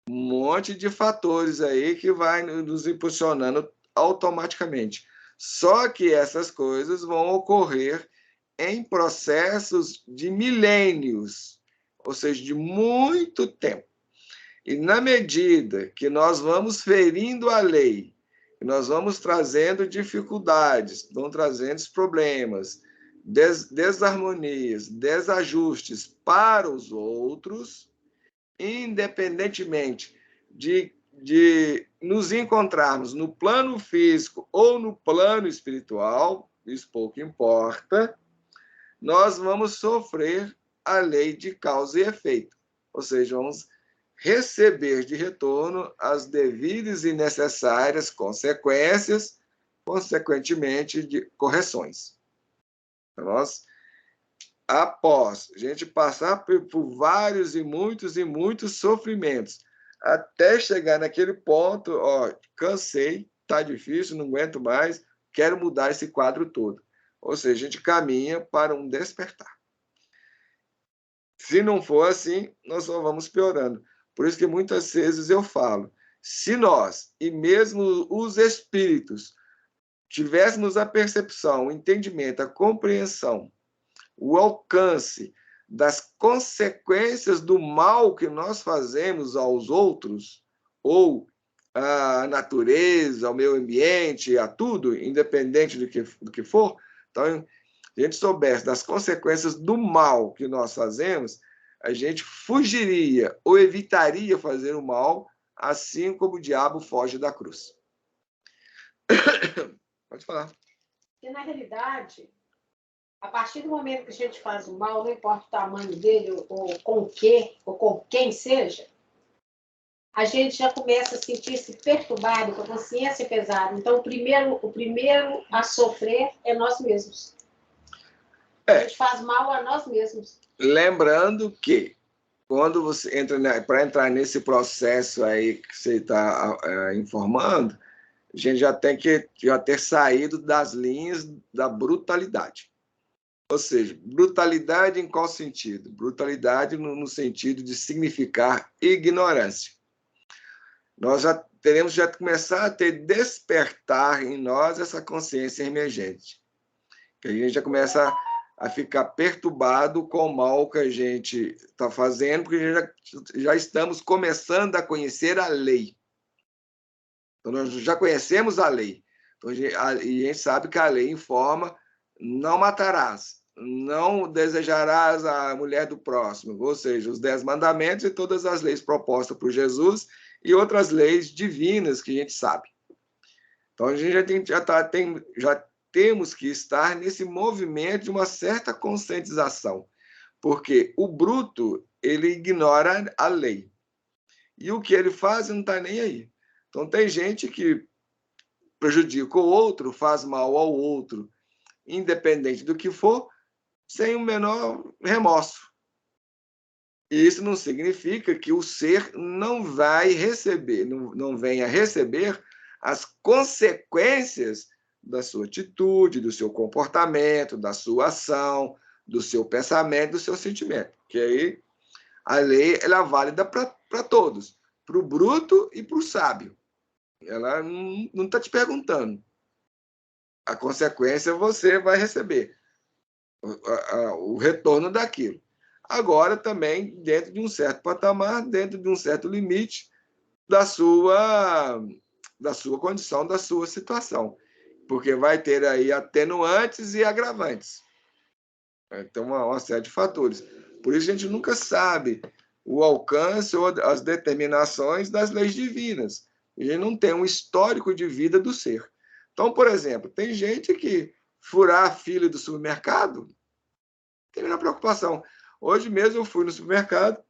um monte de fatores aí que vai nos impulsionando automaticamente. Só que essas coisas vão ocorrer em processos de milênios, ou seja, de muito tempo. E na medida que nós vamos ferindo a lei, que nós vamos trazendo dificuldades, vamos trazendo problemas, desarmonias, desajustes para os outros, independentemente de nos encontrarmos no plano físico ou no plano espiritual, isso pouco importa, nós vamos sofrer a lei de causa e efeito. Ou seja, vamos receber de retorno as devidas e necessárias consequências, consequentemente, de correções. Nós, após a gente passar por vários e muitos sofrimentos, até chegar naquele ponto, cansei, tá difícil, não aguento mais, quero mudar esse quadro todo. Ou seja, a gente caminha para um despertar. Se não for assim, nós só vamos piorando. Por isso que muitas vezes eu falo, se nós, e mesmo os espíritos, tivéssemos a percepção, o entendimento, a compreensão, o alcance das consequências do mal que nós fazemos aos outros, ou à natureza, ao meio ambiente, a tudo, independente do que for, então, se a gente soubesse das consequências do mal que nós fazemos, a gente fugiria ou evitaria fazer o mal, assim como o diabo foge da cruz. Pode falar. Porque, na realidade, a partir do momento que a gente faz o mal, não importa o tamanho dele, ou com o quê, ou com quem seja, a gente já começa a sentir-se perturbado, com a consciência pesada. Então, o primeiro a sofrer é nós mesmos. A gente faz mal a nós mesmos. Lembrando que, quando você entra, para entrar nesse processo aí que você está informando, a gente já tem que ter saído das linhas da brutalidade. Ou seja, brutalidade em qual sentido? Brutalidade no sentido de significar ignorância. Nós já teremos que começar a ter despertar em nós essa consciência emergente. Que a gente já começa a ficar perturbado com o mal que a gente está fazendo, porque já estamos começando a conhecer a lei. Então, nós já conhecemos a lei. Então, e a gente sabe que a lei informa: não matarás, não desejarás a mulher do próximo, ou seja, os 10 mandamentos e todas as leis propostas por Jesus e outras leis divinas que a gente sabe. Então, a gente já temos que estar nesse movimento de uma certa conscientização, porque o bruto, ele ignora a lei. E o que ele faz não está nem aí. Então, tem gente que prejudica o outro, faz mal ao outro, independente do que for, sem o menor remorso. E isso não significa que o ser não vai receber, não venha receber as consequências da sua atitude, do seu comportamento, da sua ação, do seu pensamento, do seu sentimento. Que aí a lei ela é válida para todos, para o bruto e para o sábio. Ela não está te perguntando. A consequência você vai receber, o retorno daquilo. Agora também dentro de um certo patamar, dentro de um certo limite da sua condição, da sua situação. Porque vai ter aí atenuantes e agravantes. Então, uma série de fatores. Por isso a gente nunca sabe o alcance ou as determinações das leis divinas. A gente não tem um histórico de vida do ser. Então, por exemplo, tem gente que furar a fila do supermercado não tem a menor preocupação. Hoje mesmo eu fui no supermercado,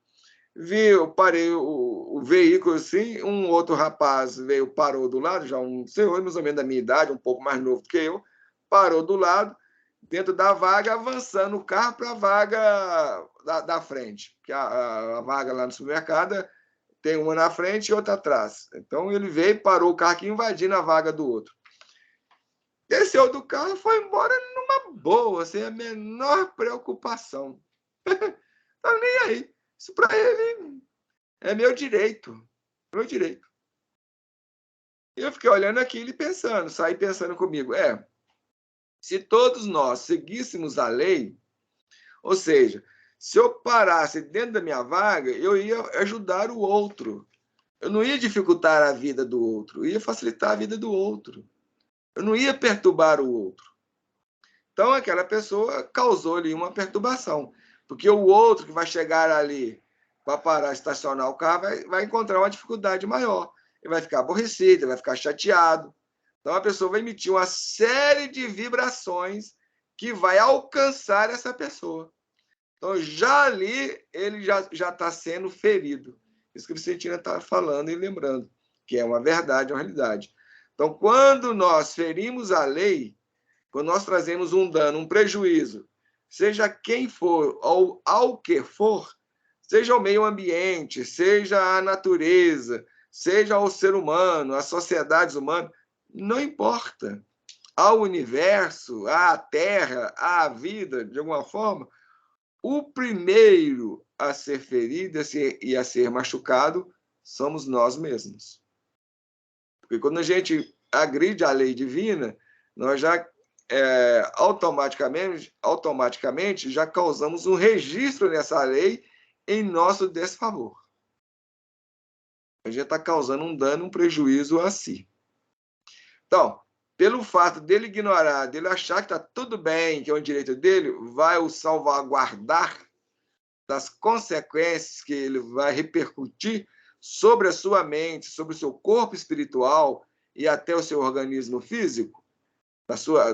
eu parei o veículo assim, um outro rapaz veio, parou do lado, já um senhor mais ou menos da minha idade, um pouco mais novo que eu, parou do lado, dentro da vaga, avançando o carro para a vaga da frente. Porque a vaga lá no supermercado tem uma na frente e outra atrás. Então ele veio, parou o carro aqui, invadindo a vaga do outro. Desceu do carro e foi embora numa boa, sem a menor preocupação. Tá nem aí. Isso para ele é meu direito. Meu direito. E eu fiquei olhando aquilo e pensando, saí pensando comigo, se todos nós seguíssemos a lei, ou seja, se eu parasse dentro da minha vaga, eu ia ajudar o outro. Eu não ia dificultar a vida do outro, eu ia facilitar a vida do outro. Eu não ia perturbar o outro. Então, aquela pessoa causou-lhe uma perturbação, porque o outro que vai chegar ali para parar, estacionar o carro, vai encontrar uma dificuldade maior. Ele vai ficar aborrecido, ele vai ficar chateado. Então, a pessoa vai emitir uma série de vibrações que vai alcançar essa pessoa. Então, já ali, ele já está sendo ferido. Isso que o Vicentina está falando e lembrando, que é uma verdade, uma realidade. Então, quando nós ferimos a lei, quando nós trazemos um dano, um prejuízo, seja quem for ou ao que for, seja o meio ambiente, seja a natureza, seja o ser humano, as sociedades humanas, não importa. Ao universo, à Terra, à vida, de alguma forma, o primeiro a ser ferido e a ser machucado somos nós mesmos. Porque quando a gente agride a lei divina, nós já automaticamente já causamos um registro nessa lei em nosso desfavor. A gente está causando um dano, um prejuízo a si. Então, pelo fato dele ignorar, dele achar que está tudo bem, que é um direito dele, vai o salvaguardar das consequências que ele vai repercutir sobre a sua mente, sobre o seu corpo espiritual e até o seu organismo físico, da sua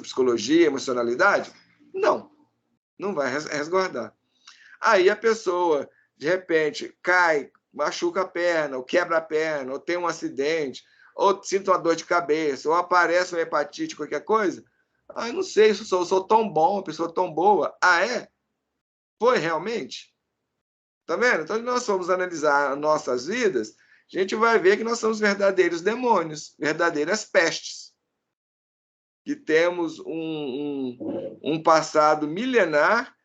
psicologia, emocionalidade? Não vai resguardar. Aí a pessoa, de repente, cai, machuca a perna, ou quebra a perna, ou tem um acidente, ou sinta uma dor de cabeça, ou aparece uma hepatite, qualquer coisa. Eu não sei, eu sou tão bom, uma pessoa tão boa. É? Foi realmente? Tá vendo? Então, se nós formos analisar nossas vidas, a gente vai ver que nós somos verdadeiros demônios, verdadeiras pestes. Que temos um passado milenar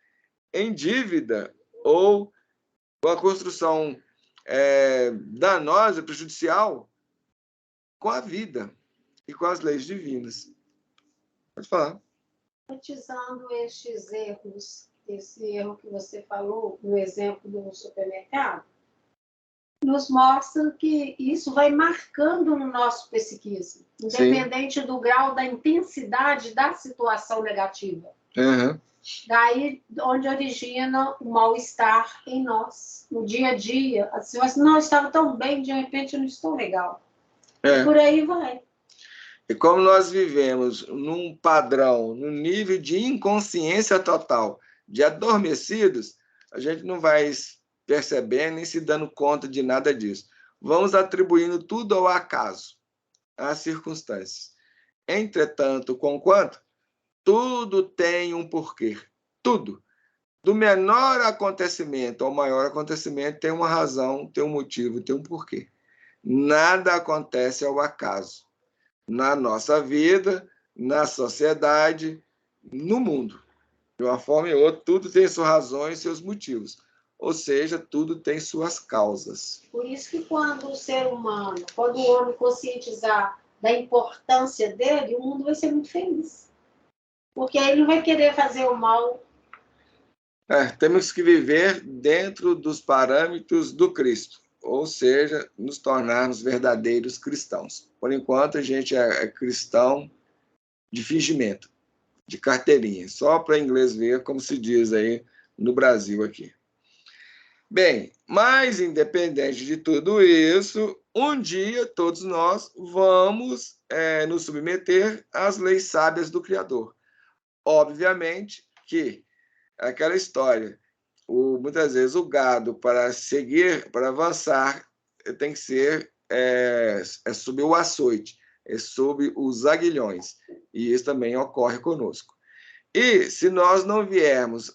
em dívida ou uma construção danosa, prejudicial com a vida e com as leis divinas. Pode falar. Utilizando estes erros, esse erro que você falou, no exemplo do supermercado, nos mostra que isso vai marcando no nosso psiquismo, independente do grau da intensidade da situação negativa. Uhum. Daí onde origina o mal-estar em nós, no dia a dia. Assim, não, eu estava tão bem, de repente eu não estou legal. E por aí vai. E como nós vivemos num padrão, num nível de inconsciência total, de adormecidos, a gente não vai percebendo nem se dando conta de nada disso. Vamos atribuindo tudo ao acaso, às circunstâncias. Entretanto, conquanto, tudo tem um porquê. Tudo. Do menor acontecimento ao maior acontecimento tem uma razão, tem um motivo, tem um porquê. Nada acontece ao acaso. Na nossa vida, na sociedade, no mundo. De uma forma ou outra, tudo tem suas razões e seus motivos. Ou seja, tudo tem suas causas. Por isso que quando o ser humano, quando o homem conscientizar da importância dele, o mundo vai ser muito feliz. Porque aí ele não vai querer fazer o mal. Temos que viver dentro dos parâmetros do Cristo. Ou seja, nos tornarmos verdadeiros cristãos. Por enquanto, a gente é cristão de fingimento, de carteirinha, só para inglês ver, como se diz aí no Brasil aqui. Bem, mas independente de tudo isso, um dia todos nós vamos nos submeter às leis sábias do Criador. Obviamente que aquela história, muitas vezes o gado, para seguir, para avançar, tem que ser sob o açoite, sob os aguilhões. E isso também ocorre conosco. E se nós não viermos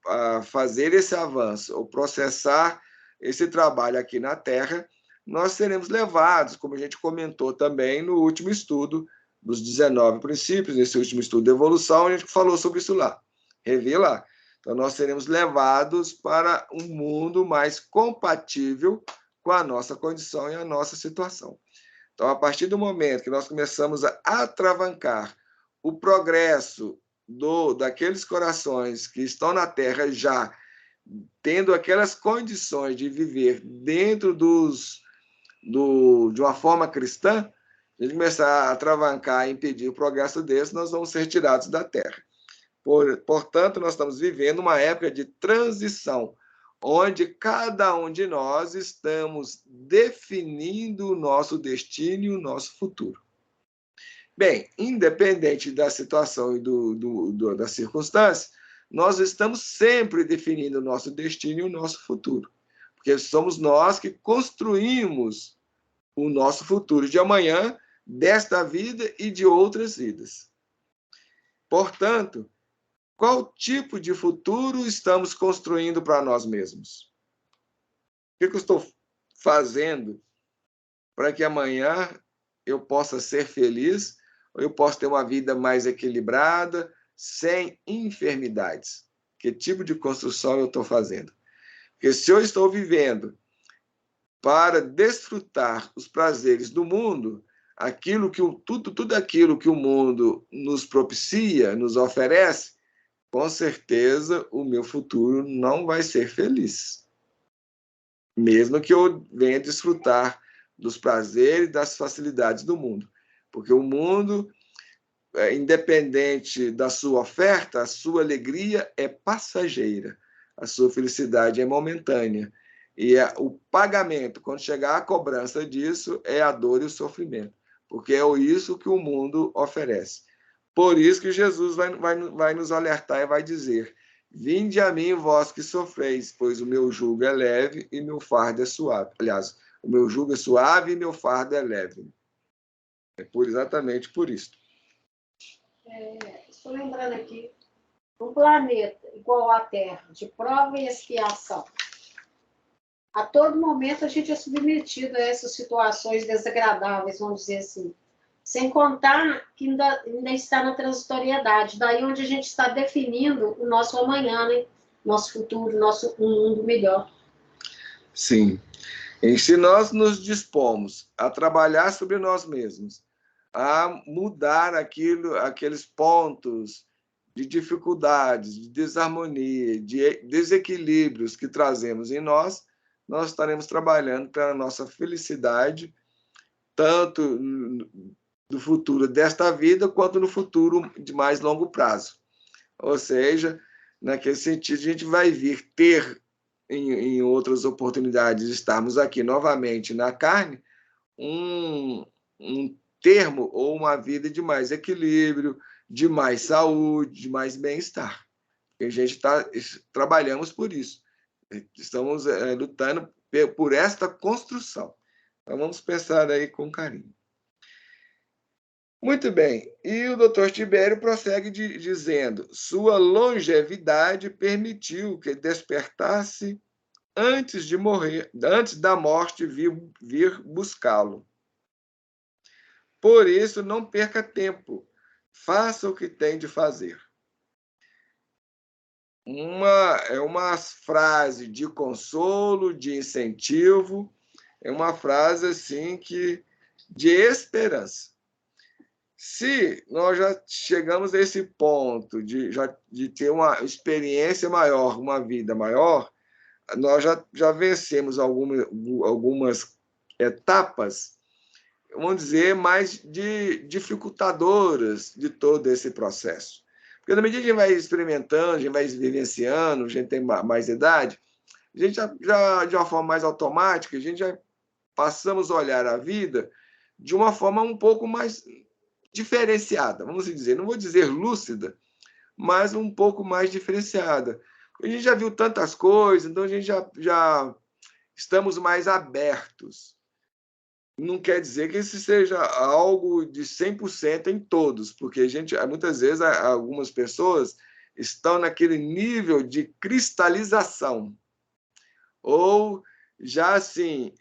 a fazer esse avanço, ou processar esse trabalho aqui na Terra, nós seremos levados, como a gente comentou também no último estudo dos 19 princípios, nesse último estudo de evolução, a gente falou sobre isso lá. Revi lá. Então, nós seremos levados para um mundo mais compatível com a nossa condição e a nossa situação. Então, a partir do momento que nós começamos a atravancar o progresso daqueles corações que estão na Terra já tendo aquelas condições de viver dentro de uma forma cristã, a gente começar a atravancar e impedir o progresso desse, nós vamos ser tirados da Terra. Portanto, nós estamos vivendo uma época de transição, onde cada um de nós estamos definindo o nosso destino e o nosso futuro. Bem, independente da situação e das circunstâncias, nós estamos sempre definindo o nosso destino e o nosso futuro, porque somos nós que construímos o nosso futuro de amanhã, desta vida e de outras vidas. Portanto, qual tipo de futuro estamos construindo para nós mesmos? O que eu estou fazendo para que amanhã eu possa ser feliz, ou eu possa ter uma vida mais equilibrada, sem enfermidades? Que tipo de construção eu estou fazendo? Porque se eu estou vivendo para desfrutar os prazeres do mundo, tudo aquilo que o mundo nos propicia, nos oferece, com certeza o meu futuro não vai ser feliz. Mesmo que eu venha desfrutar dos prazeres e das facilidades do mundo. Porque o mundo, independente da sua oferta, a sua alegria é passageira, a sua felicidade é momentânea. E o pagamento, quando chegar a cobrança disso, é a dor e o sofrimento. Porque é isso que o mundo oferece. Por isso que Jesus vai nos alertar e vai dizer: vinde a mim, vós que sofreis, pois o meu jugo é leve e meu fardo é suave. Aliás, o meu jugo é suave e meu fardo é leve. Exatamente por isso. Estou lembrando aqui, um planeta igual à Terra, de prova e expiação. A todo momento a gente é submetido a essas situações desagradáveis, vamos dizer assim. Sem contar que ainda está na transitoriedade, daí onde a gente está definindo o nosso amanhã, né? Nosso futuro, um mundo melhor. Sim. E se nós nos dispomos a trabalhar sobre nós mesmos, a mudar aqueles pontos de dificuldades, de desarmonia, de desequilíbrios que trazemos em nós estaremos trabalhando para a nossa felicidade, tanto do futuro desta vida, quanto no futuro de mais longo prazo. Ou seja, naquele sentido, a gente vai vir ter, em outras oportunidades, estarmos aqui novamente na carne, um termo ou uma vida de mais equilíbrio, de mais saúde, de mais bem-estar. A gente trabalhamos por isso. Estamos lutando por esta construção. Então, vamos pensar aí com carinho. Muito bem. E o Dr. Tibério prossegue dizendo: sua longevidade permitiu que despertasse antes de morrer, antes da morte vir buscá-lo. Por isso, não perca tempo. Faça o que tem de fazer. É uma frase de consolo, de incentivo, é uma frase assim de esperança. Se nós já chegamos a esse ponto de ter uma experiência maior, uma vida maior, nós já vencemos algumas etapas, vamos dizer, mais dificultadoras de todo esse processo. Porque na medida que a gente vai experimentando, a gente vai vivenciando, a gente tem mais idade, a gente já de uma forma mais automática, a gente já passamos a olhar a vida de uma forma um pouco mais diferenciada, vamos dizer, não vou dizer lúcida, mas um pouco mais diferenciada. A gente já viu tantas coisas, então a gente já estamos mais abertos. Não quer dizer que isso seja algo de 100% em todos, porque muitas vezes algumas pessoas estão naquele nível de cristalização, ou já assim,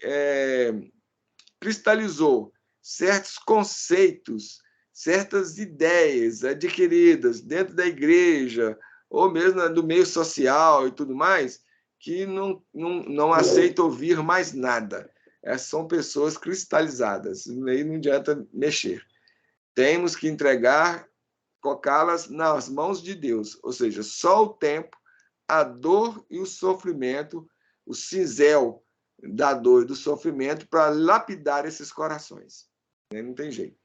cristalizou certos conceitos, certas ideias adquiridas dentro da igreja, ou mesmo do meio social e tudo mais, que não aceita ouvir mais nada. Essas são pessoas cristalizadas, aí não adianta mexer. Temos que entregar, colocá-las nas mãos de Deus, ou seja, só o tempo, a dor e o sofrimento, o cinzel da dor e do sofrimento para lapidar esses corações. Não tem jeito.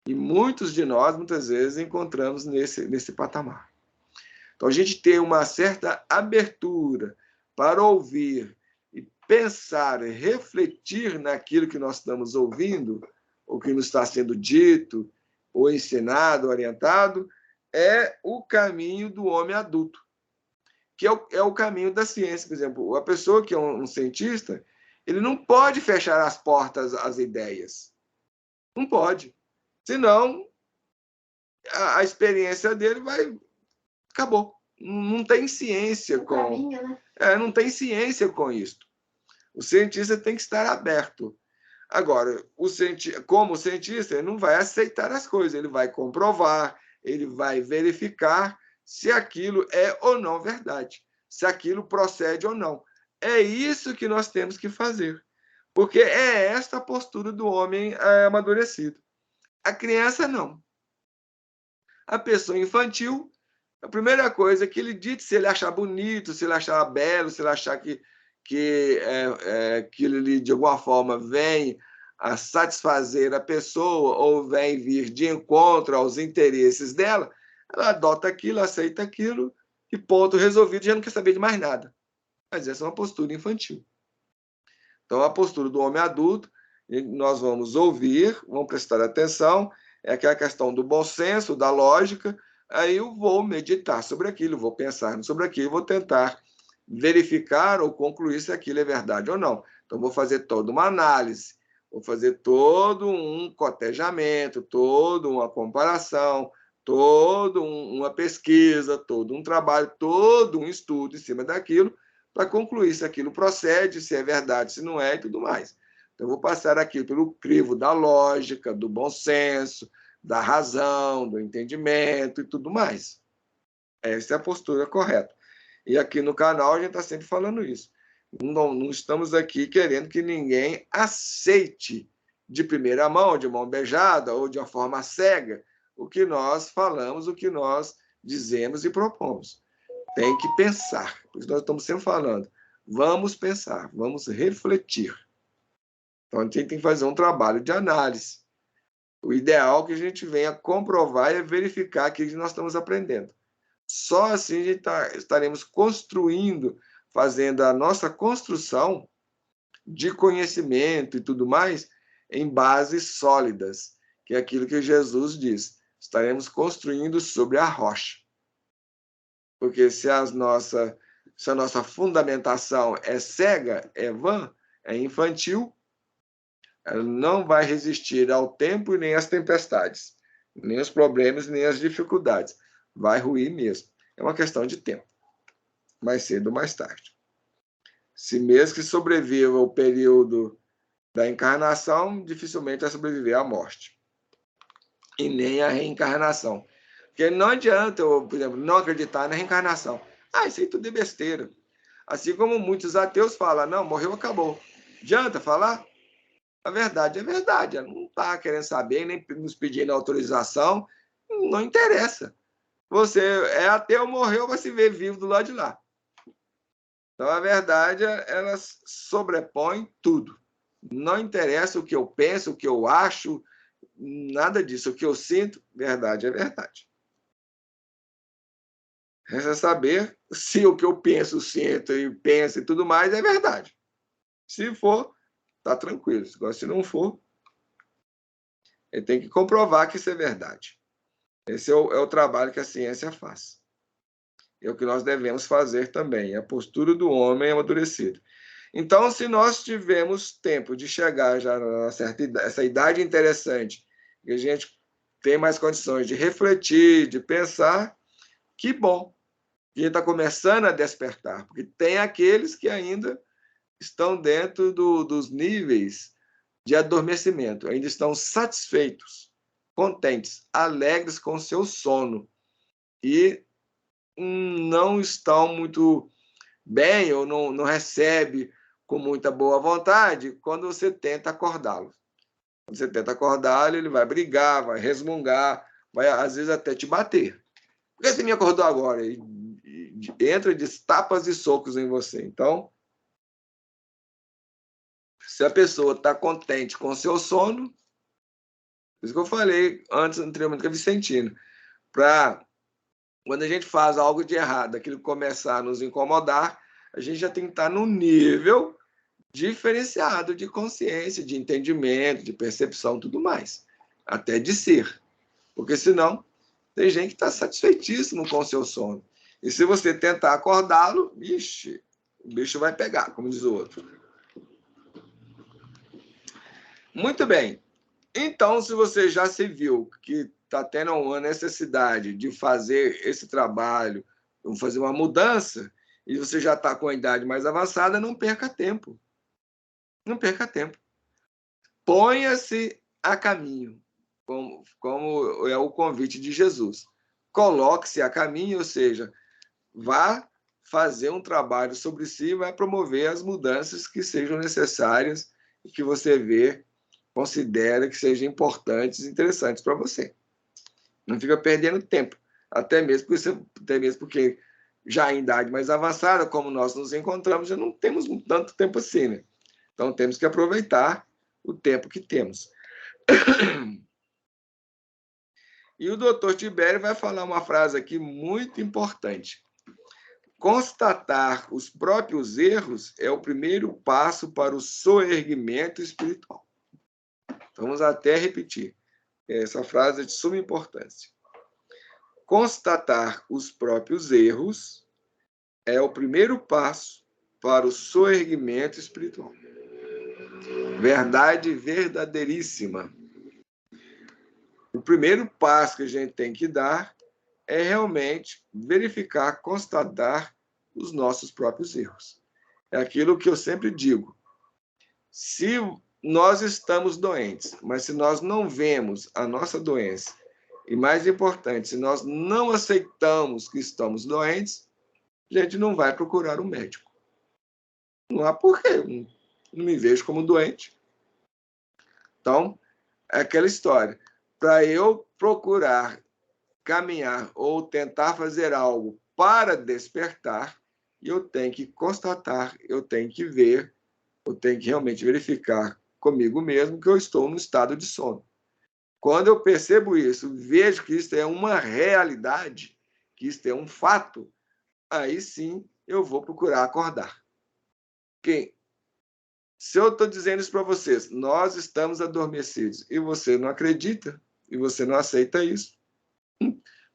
E muitos de nós, muitas vezes, encontramos nesse patamar. Então, a gente tem uma certa abertura para ouvir e pensar, refletir naquilo que nós estamos ouvindo, ou que nos está sendo dito, ou ensinado, orientado, é o caminho do homem adulto, que é o caminho da ciência. Por exemplo, a pessoa que é um cientista, ele não pode fechar as portas às ideias. Não pode. Senão, a experiência dele acabou. Não tem ciência com... caminho, né? Não tem ciência com isso. O cientista tem que estar aberto. Agora, como cientista, ele não vai aceitar as coisas, ele vai comprovar, ele vai verificar se aquilo é ou não verdade, se aquilo procede ou não. É isso que nós temos que fazer, porque é esta a postura do homem amadurecido. A criança, não. A pessoa infantil, a primeira coisa que ele diz, se ele achar bonito, se ele achar belo, se ele achar que ele, de alguma forma, vem a satisfazer a pessoa ou vem vir de encontro aos interesses dela, ela adota aquilo, aceita aquilo e ponto, resolvido, já não quer saber de mais nada. Mas essa é uma postura infantil. Então, a postura do homem adulto, nós vamos ouvir, vamos prestar atenção, é aquela questão do bom senso, da lógica, aí eu vou meditar sobre aquilo, vou pensar sobre aquilo, vou tentar verificar ou concluir se aquilo é verdade ou não. Então, vou fazer toda uma análise, vou fazer todo um cotejamento, toda uma comparação, toda uma pesquisa, todo um trabalho, todo um estudo em cima daquilo, para concluir se aquilo procede, se é verdade, se não é e tudo mais. Então, eu vou passar aqui pelo crivo da lógica, do bom senso, da razão, do entendimento e tudo mais. Essa é a postura correta. E aqui no canal a gente está sempre falando isso. Não estamos aqui querendo que ninguém aceite de primeira mão, de mão beijada ou de uma forma cega o que nós falamos, o que nós dizemos e propomos. Tem que pensar. Por isso nós estamos sempre falando. Vamos pensar, vamos refletir. Então a gente tem que fazer um trabalho de análise. O ideal é que a gente venha comprovar e verificar aquilo que nós estamos aprendendo. Só assim a gente estaremos construindo, fazendo a nossa construção de conhecimento e tudo mais em bases sólidas, que é aquilo que Jesus diz. Estaremos construindo sobre a rocha. Porque se a nossa fundamentação é cega, é vã, é infantil, ela não vai resistir ao tempo e nem às tempestades, nem aos problemas, nem às dificuldades. Vai ruir mesmo. É uma questão de tempo, mais cedo ou mais tarde. Se mesmo que sobreviva o período da encarnação, dificilmente vai sobreviver à morte. E nem à reencarnação. Porque não adianta eu, por exemplo, não acreditar na reencarnação. Isso aí tudo é besteira. Assim como muitos ateus falam, não, morreu, acabou. Adianta falar? A verdade é verdade. Ela não está querendo saber, nem nos pedindo autorização. Não interessa. Você é ateu, morreu, vai se ver vivo do lado de lá. Então, a verdade, ela sobrepõe tudo. Não interessa o que eu penso, o que eu acho, nada disso. O que eu sinto, verdade é verdade. Resta saber se o que eu penso, sinto e penso e tudo mais é verdade. Se for, está tranquilo. Agora, se não for, ele tem que comprovar que isso é verdade. Esse é o trabalho que a ciência faz. É o que nós devemos fazer também. A postura do homem é amadurecido. Então, se nós tivermos tempo de chegar já a essa idade interessante, que a gente tem mais condições de refletir, de pensar, que bom. A gente está começando a despertar, porque tem aqueles que ainda estão dentro dos níveis de adormecimento, ainda estão satisfeitos, contentes, alegres com o seu sono e não estão muito bem ou não recebe com muita boa vontade quando você tenta acordá-lo. Quando você tenta acordá-lo, ele vai brigar, vai resmungar, vai às vezes até te bater. Por que você me acordou agora? E entra de tapas e socos em você. Então, se a pessoa está contente com o seu sono, por isso que eu falei antes anteriormente com a Vicentina, para quando a gente faz algo de errado, aquilo começar a nos incomodar, a gente já tem que estar num nível diferenciado de consciência, de entendimento, de percepção, tudo mais. Até de ser. Porque senão, tem gente que está satisfeitíssimo com o seu sono. E se você tentar acordá-lo, ixi, o bicho vai pegar, como diz o outro. Muito bem. Então, se você já se viu que está tendo uma necessidade de fazer esse trabalho, fazer uma mudança, e você já está com a idade mais avançada, não perca tempo. Não perca tempo. Ponha-se a caminho, como é o convite de Jesus. Coloque-se a caminho, ou seja, vá fazer um trabalho sobre si, vai promover as mudanças que sejam necessárias e que você considera que sejam importantes e interessantes para você. Não fica perdendo tempo, até mesmo porque já em idade mais avançada, como nós nos encontramos, já não temos tanto tempo assim, né? Então, temos que aproveitar o tempo que temos. E o doutor Tibério vai falar uma frase aqui muito importante. Constatar os próprios erros é o primeiro passo para o soerguimento espiritual. Vamos até repetir. Essa frase é de suma importância. Constatar os próprios erros é o primeiro passo para o soerguimento espiritual. Verdade verdadeiríssima. O primeiro passo que a gente tem que dar é realmente verificar, constatar os nossos próprios erros. É aquilo que eu sempre digo. Se nós estamos doentes, mas se nós não vemos a nossa doença, e mais importante, se nós não aceitamos que estamos doentes, a gente não vai procurar um médico. Não há porquê. Não me vejo como doente. Então, é aquela história. Para eu procurar caminhar ou tentar fazer algo para despertar, eu tenho que constatar, eu tenho que ver, eu tenho que realmente verificar comigo mesmo que eu estou no estado de sono. Quando eu percebo isso, vejo que isso é uma realidade, que isso é um fato, aí sim eu vou procurar acordar. Porque se eu estou dizendo isso para vocês, nós estamos adormecidos, e você não acredita, e você não aceita isso,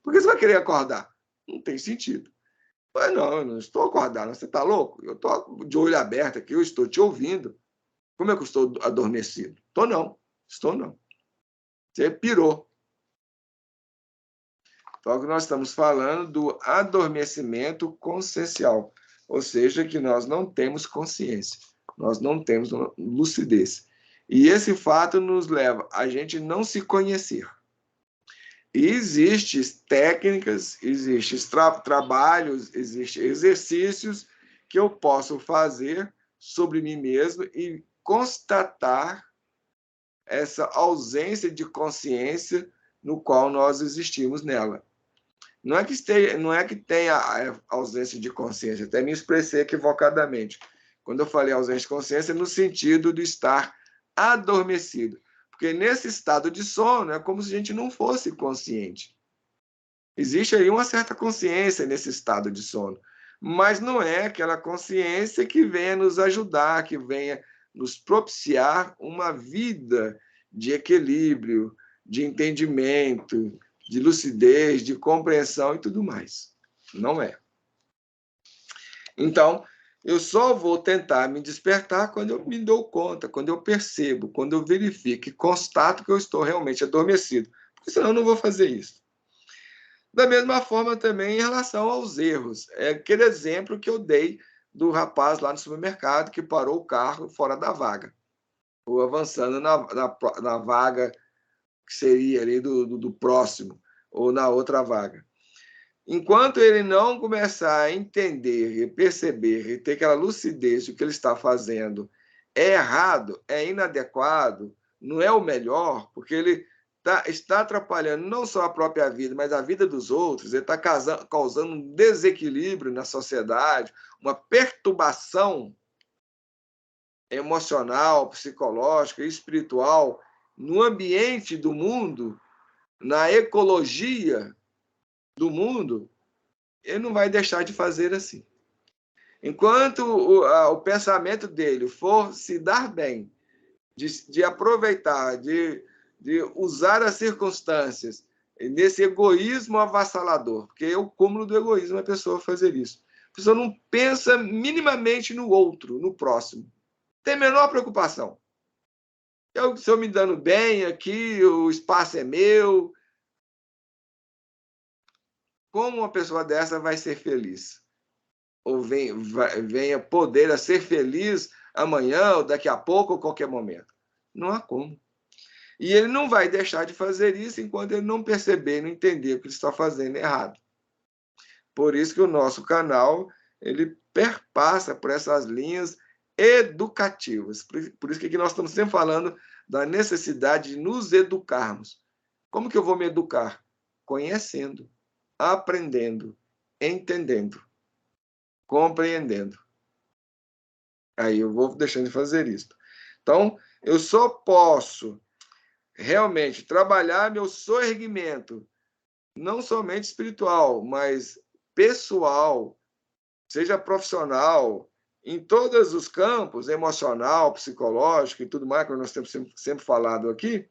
por que você vai querer acordar? Não tem sentido. Mas não, eu não estou acordado, você está louco? Eu estou de olho aberto aqui, eu estou te ouvindo. Como é que eu estou adormecido? Estou não. Você pirou. Então, nós estamos falando do adormecimento consciencial, ou seja, que nós não temos consciência, nós não temos lucidez. E esse fato nos leva a gente não se conhecer. E existem técnicas, existem trabalhos, existem exercícios que eu posso fazer sobre mim mesmo e constatar essa ausência de consciência no qual nós existimos nela. Não é que tenha ausência de consciência, até me expressei equivocadamente. Quando eu falei ausência de consciência, no sentido de estar adormecido. Porque nesse estado de sono é como se a gente não fosse consciente. Existe aí uma certa consciência nesse estado de sono, mas não é aquela consciência que venha nos ajudar, que venha nos propiciar uma vida de equilíbrio, de entendimento, de lucidez, de compreensão e tudo mais. Não é. Então, eu só vou tentar me despertar quando eu me dou conta, quando eu percebo, quando eu verifico e constato que eu estou realmente adormecido. Porque senão eu não vou fazer isso. Da mesma forma também em relação aos erros. É aquele exemplo que eu dei do rapaz lá no supermercado que parou o carro fora da vaga, ou avançando na vaga que seria ali do próximo, ou na outra vaga. Enquanto ele não começar a entender e perceber e ter aquela lucidez de que ele está fazendo é errado, é inadequado, não é o melhor, porque ele está atrapalhando não só a própria vida, mas a vida dos outros, ele está causando um desequilíbrio na sociedade, uma perturbação emocional, psicológica e espiritual no ambiente do mundo, na ecologia do mundo, ele não vai deixar de fazer assim. Enquanto o pensamento dele for se dar bem, de aproveitar, de usar as circunstâncias nesse egoísmo avassalador, porque é o cúmulo do egoísmo a pessoa fazer isso. A pessoa não pensa minimamente no outro, no próximo. Tem a menor preocupação. Eu estou me dando bem aqui, o espaço é meu. Como uma pessoa dessa vai ser feliz? Ou venha poder a ser feliz amanhã, ou daqui a pouco, ou qualquer momento? Não há como. E ele não vai deixar de fazer isso enquanto ele não perceber, não entender que ele está fazendo errado. Por isso que o nosso canal ele perpassa por essas linhas educativas. Por isso que aqui nós estamos sempre falando da necessidade de nos educarmos. Como que eu vou me educar? Conhecendo, aprendendo, entendendo, compreendendo. Aí eu vou deixando de fazer isso. Então, eu só posso realmente trabalhar meu soerguimento, não somente espiritual, mas pessoal, seja profissional, em todos os campos, emocional, psicológico e tudo mais, que nós temos sempre falado aqui,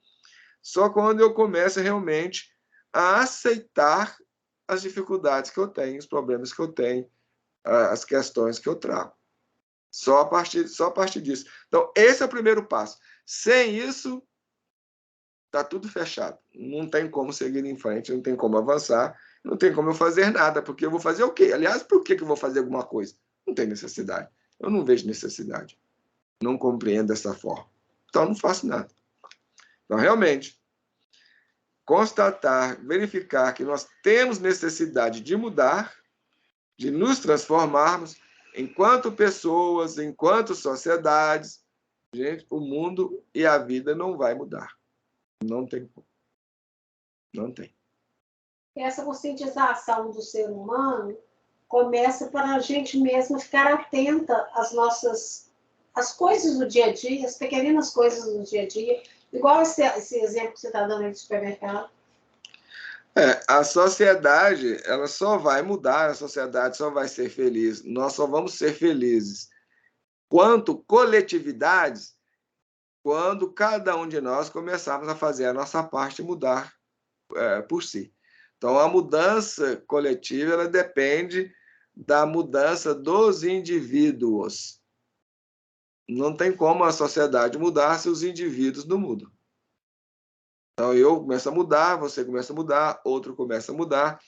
só quando eu começo realmente a aceitar as dificuldades que eu tenho, os problemas que eu tenho, as questões que eu trago. Só a partir disso. Então, esse é o primeiro passo. Sem isso, está tudo fechado. Não tem como seguir em frente, não tem como avançar, não tem como eu fazer nada, porque eu vou fazer o quê? Aliás, por que eu vou fazer alguma coisa? Não tem necessidade. Eu não vejo necessidade. Não compreendo dessa forma. Então, não faço nada. Então, realmente, constatar, verificar que nós temos necessidade de mudar, de nos transformarmos, enquanto pessoas, enquanto sociedades, gente, o mundo e a vida não vai mudar. Não tem como. Não tem. Essa conscientização do ser humano começa para a gente mesmo ficar atenta às coisas do dia a dia, as pequeninas coisas do dia a dia, igual esse exemplo que você está dando aí do supermercado. A sociedade, ela só vai mudar, a sociedade só vai ser feliz. Nós só vamos ser felizes quanto coletividades quando cada um de nós começarmos a fazer a nossa parte e mudar por si. Então, a mudança coletiva ela depende da mudança dos indivíduos. Não tem como a sociedade mudar se os indivíduos não mudam. Então, eu começo a mudar, você começa a mudar, outro começa a mudar.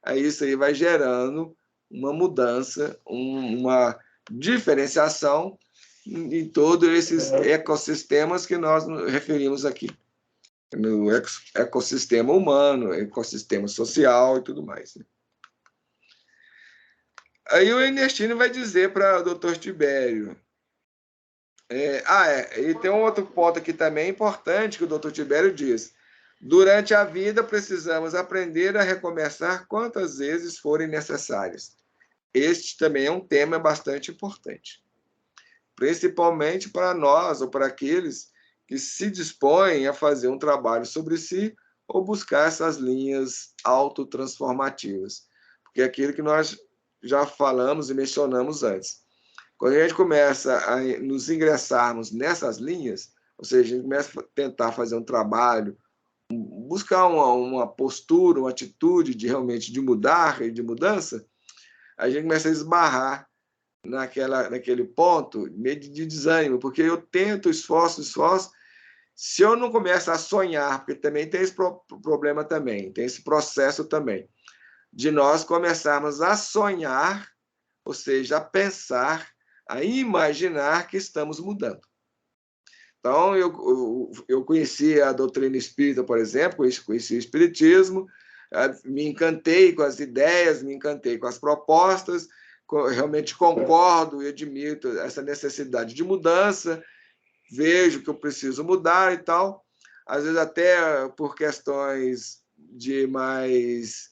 Aí isso aí vai gerando uma mudança, uma diferenciação em todos esses ecossistemas que nós referimos aqui. No ecossistema humano, ecossistema social e tudo mais. Aí o Ernestino vai dizer para o Dr. Tibério. E tem um outro ponto aqui também importante que o Dr. Tibério diz. Durante a vida, precisamos aprender a recomeçar quantas vezes forem necessárias. Este também é um tema bastante importante. Principalmente para nós, ou para aqueles que se dispõem a fazer um trabalho sobre si ou buscar essas linhas autotransformativas. Porque é aquilo que nós já falamos e mencionamos antes. Quando a gente começa a nos ingressarmos nessas linhas, ou seja, a gente começa a tentar fazer um trabalho, buscar uma postura, uma atitude de realmente de mudar e de mudança, a gente começa a esbarrar naquele ponto meio de desânimo, porque eu tento, esforço, se eu não começo a sonhar, porque também tem esse problema também, tem esse processo também, de nós começarmos a sonhar, ou seja, a pensar, a imaginar que estamos mudando. Então, eu conheci a doutrina espírita, por exemplo, conheci o espiritismo, me encantei com as ideias, me encantei com as propostas, realmente concordo e admito essa necessidade de mudança, vejo que eu preciso mudar e tal, às vezes até por questões de mais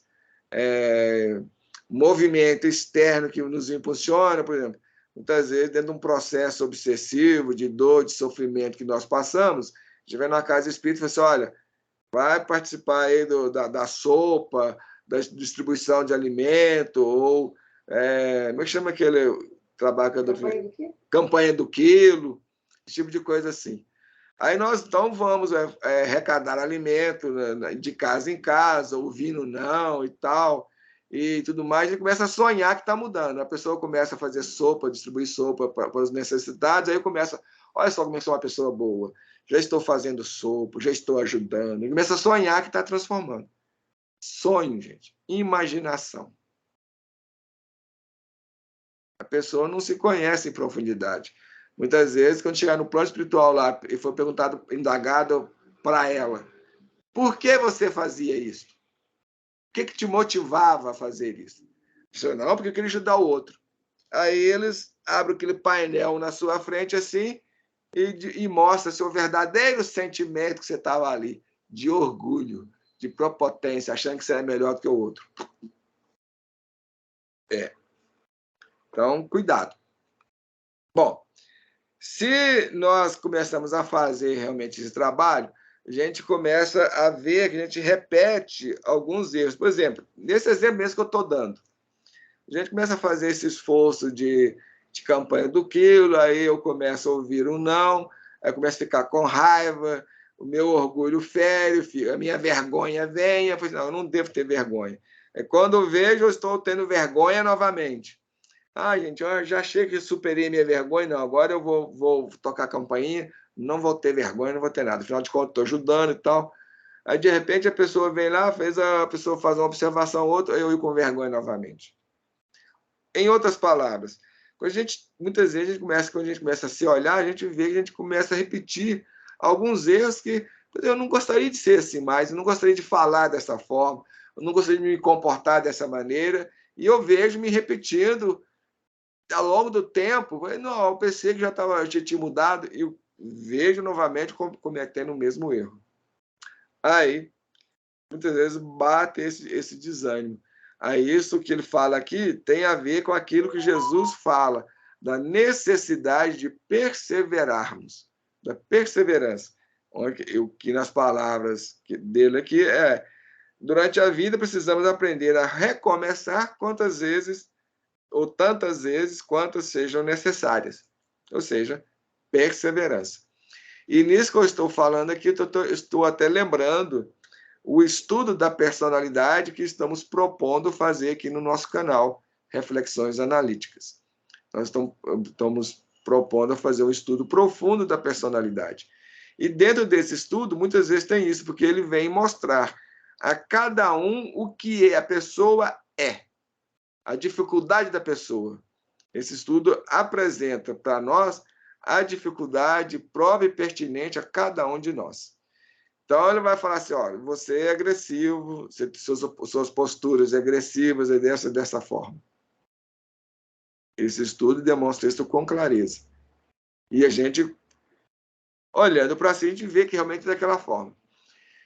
movimento externo que nos impulsiona, por exemplo, muitas vezes dentro de um processo obsessivo, de dor, de sofrimento que nós passamos, a gente vai numa casa espírita e fala assim, olha, vai participar aí da sopa, da distribuição de alimento, ou como é que chama aquele trabalho que eu campanha do quilo, esse tipo de coisa assim. Aí nós então vamos arrecadar alimento de casa em casa, ouvindo não e tal, e tudo mais, e começa a sonhar que está mudando. A pessoa começa a fazer sopa, distribuir sopa para os necessitados, aí começa, olha só como eu sou uma pessoa boa, já estou fazendo sopa, já estou ajudando, e começa a sonhar que está transformando. Sonho, gente, imaginação. A pessoa não se conhece em profundidade. Muitas vezes, quando chegar no plano espiritual lá e for perguntado, indagado para ela, por que você fazia isso? O que te motivava a fazer isso? Eu não, porque eu queria ajudar o outro. Aí eles abrem aquele painel na sua frente assim e mostra seu verdadeiro sentimento que você estava ali, de orgulho, de prepotência, achando que você é melhor do que o outro. Então, cuidado. Bom, se nós começamos a fazer realmente esse trabalho, a gente começa a ver que a gente repete alguns erros. Por exemplo, nesse exemplo mesmo que eu estou dando, a gente começa a fazer esse esforço de campanha do quilo, aí eu começo a ouvir um não, aí eu começo a ficar com raiva, o meu orgulho fere, a minha vergonha vem, eu falo, não, eu não devo ter vergonha. É quando eu vejo, eu estou tendo vergonha novamente. Gente, eu já achei que superei minha vergonha, não, agora eu vou tocar a campainha, não vou ter vergonha, não vou ter nada. Afinal de contas, estou ajudando e tal. Aí, de repente, a pessoa vem lá, a pessoa faz uma observação ou outra, eu ir com vergonha novamente. Em outras palavras, muitas vezes, quando a gente começa a se olhar, a gente vê que a gente começa a repetir alguns erros que eu não gostaria de ser assim mais, eu não gostaria de falar dessa forma, eu não gostaria de me comportar dessa maneira, e eu vejo me repetindo ao longo do tempo. Não, eu pensei que já tinha mudado, e eu vejo novamente cometendo o mesmo erro. Aí, muitas vezes, bate esse desânimo. Aí, isso que ele fala aqui tem a ver com aquilo que Jesus fala, da necessidade de perseverarmos, da perseverança. O que nas palavras dele aqui durante a vida precisamos aprender a recomeçar quantas vezes ou tantas vezes quantas sejam necessárias. Ou seja, perseverança. E nisso que eu estou falando aqui, estou até lembrando o estudo da personalidade que estamos propondo fazer aqui no nosso canal, Reflexões Analíticas. Nós estamos propondo fazer um estudo profundo da personalidade. E dentro desse estudo, muitas vezes tem isso, porque ele vem mostrar a cada um o que a pessoa é, a dificuldade da pessoa. Esse estudo apresenta para nós a dificuldade própria e pertinente a cada um de nós. Então, ele vai falar assim, olha, você é agressivo, suas posturas agressivas é dessa forma. Esse estudo demonstra isso com clareza. E a gente, olhando para si, a gente vê que realmente é daquela forma.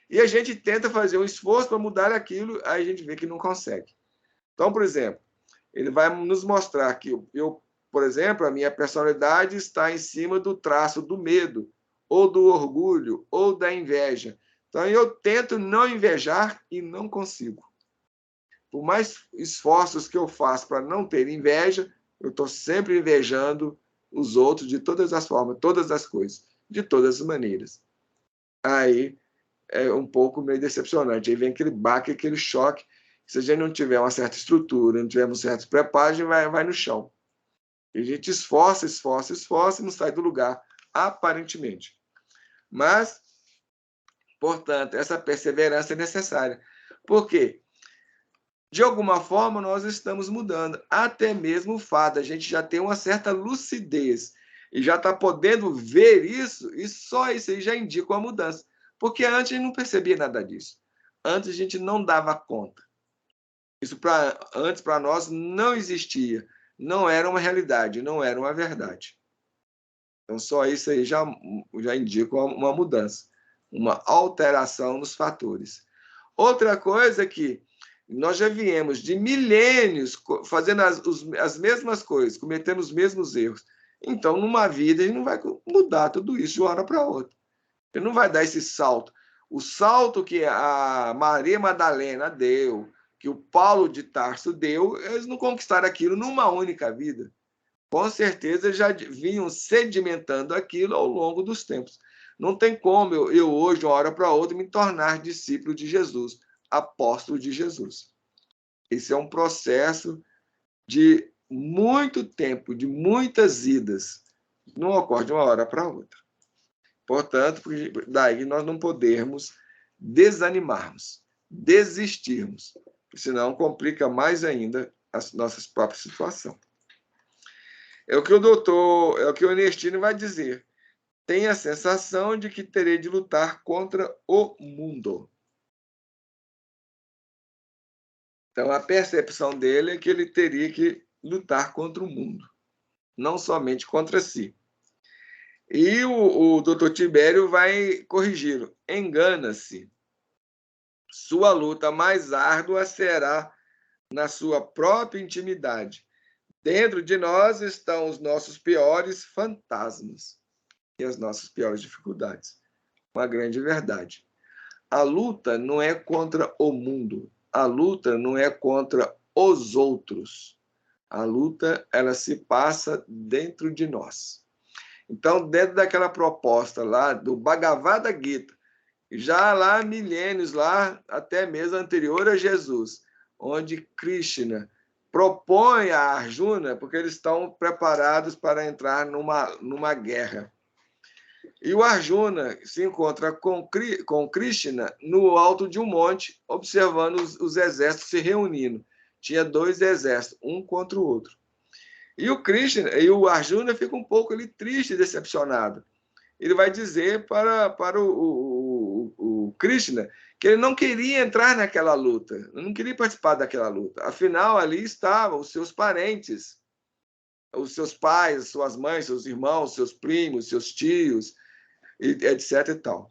E a gente tenta fazer um esforço para mudar aquilo, aí a gente vê que não consegue. Então, por exemplo, ele vai nos mostrar que por exemplo, a minha personalidade está em cima do traço do medo, ou do orgulho, ou da inveja. Então, eu tento não invejar e não consigo. Por mais esforços que eu faço para não ter inveja, Eu estou sempre invejando os outros de todas as formas, todas as coisas, de todas as maneiras. Aí é um pouco meio decepcionante. Aí vem aquele baque, aquele choque. Se a gente não tiver uma certa estrutura, não tiver um certo preparo, a gente vai no chão. E a gente esforça e não sai do lugar, aparentemente. Mas, portanto, essa perseverança é necessária. Por quê? De alguma forma, nós estamos mudando. Até mesmo o fato, a gente já tem uma certa lucidez e já está podendo ver isso, e só isso aí já indica uma mudança. Porque antes a gente não percebia nada disso. Antes a gente não dava conta. Isso antes para nós não existia. Não era uma realidade, não era uma verdade. Então, só isso aí já indica uma mudança, uma alteração nos fatores. Outra coisa é que nós já viemos de milênios fazendo as mesmas coisas, cometendo os mesmos erros. Então, numa vida, a gente não vai mudar tudo isso de uma hora para outra. Ele não vai dar esse salto. O salto que a Maria Madalena deu, que o Paulo de Tarso deu, eles não conquistaram aquilo numa única vida. Com certeza já vinham sedimentando aquilo ao longo dos tempos. Não tem como eu hoje, de uma hora para outra, me tornar discípulo de Jesus, apóstolo de Jesus. Esse é um processo de muito tempo, de muitas idas. Não ocorre de uma hora para outra. Portanto, daí nós não podemos desanimarmos, desistirmos, senão complica mais ainda a nossa própria situação. É o que o Ernestino vai dizer. Tenho a sensação de que terei de lutar contra o mundo. Então, a percepção dele é que ele teria que lutar contra o mundo, não somente contra si. E o Dr. Tibério vai corrigi-lo. Engana-se. Sua luta mais árdua será na sua própria intimidade. Dentro de nós estão os nossos piores fantasmas e as nossas piores dificuldades. Uma grande verdade. A luta não é contra o mundo. A luta não é contra os outros. A luta, ela se passa dentro de nós. Então, dentro daquela proposta lá do Bhagavad Gita, já lá milênios, lá até mesmo anterior a Jesus, onde Krishna propõe a Arjuna, porque eles estão preparados para entrar numa guerra. E o Arjuna se encontra com Krishna no alto de um monte, observando os exércitos se reunindo. Tinha 2 exércitos, um contra o outro. E o Arjuna fica um pouco triste, decepcionado. Ele vai dizer para o Krishna que ele não queria entrar naquela luta, não queria participar daquela luta. Afinal, ali estavam os seus parentes, os seus pais, suas mães, seus irmãos, seus primos, seus tios, etc. e tal.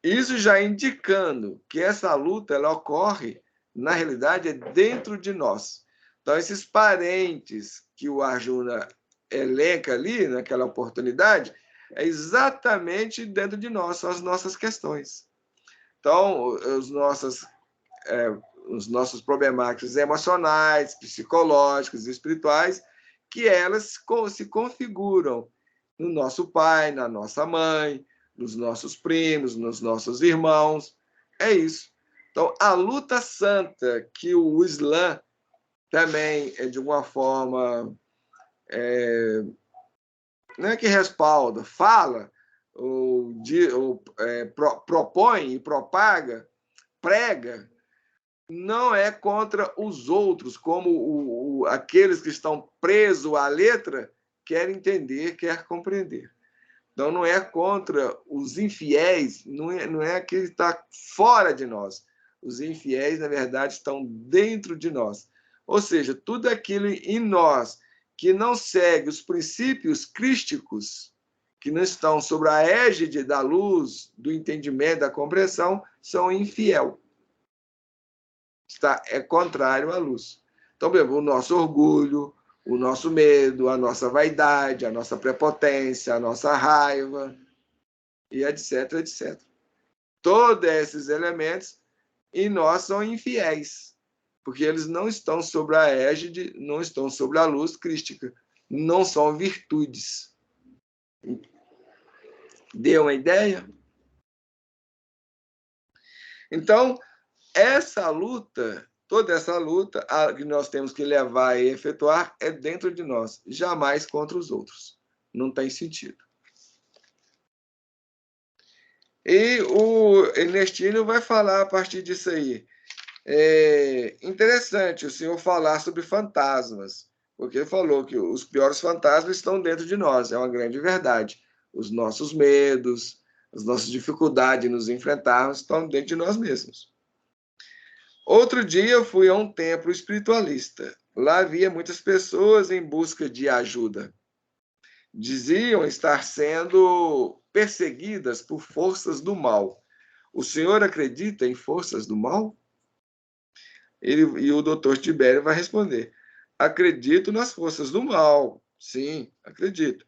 Isso já indicando que essa luta ela ocorre, na realidade, dentro de nós. Então, esses parentes que o Arjuna elenca ali, naquela oportunidade, é exatamente dentro de nós, são as nossas questões. Então, os nossos problemáticos emocionais, psicológicos e espirituais, que elas se configuram no nosso pai, na nossa mãe, nos nossos primos, nos nossos irmãos. É isso. Então, a luta santa que o Islã também, de alguma forma, não é que respalda, fala, propõe e propaga, prega, não é contra os outros, como aqueles que estão presos à letra querem entender, querem compreender. Então, não é contra os infiéis, não é aquele que está fora de nós. Os infiéis, na verdade, estão dentro de nós. Ou seja, tudo aquilo em nós que não segue os princípios crísticos, que não estão sobre a égide da luz, do entendimento, da compreensão, são infiel. É contrário à luz. Então, por exemplo, o nosso orgulho, o nosso medo, a nossa vaidade, a nossa prepotência, a nossa raiva, e etc, etc. Todos esses elementos em nós são infiéis. porque eles não estão sobre a égide, não estão sobre a luz crística, não são virtudes. Deu uma ideia? Então, essa luta, toda essa luta, que nós temos que levar e efetuar é dentro de nós, jamais contra os outros. Não tem sentido. E o Ernestinho vai falar a partir disso aí. É interessante o senhor falar sobre fantasmas, porque ele falou que os piores fantasmas estão dentro de nós, é uma grande verdade. Os nossos medos, as nossas dificuldades de nos enfrentarmos estão dentro de nós mesmos. Outro dia eu fui a um templo espiritualista. Lá havia muitas pessoas em busca de ajuda. Diziam estar sendo perseguidas por forças do mal. O senhor acredita em forças do mal? E o doutor Tibério vai responder: acredito nas forças do mal. Sim, acredito.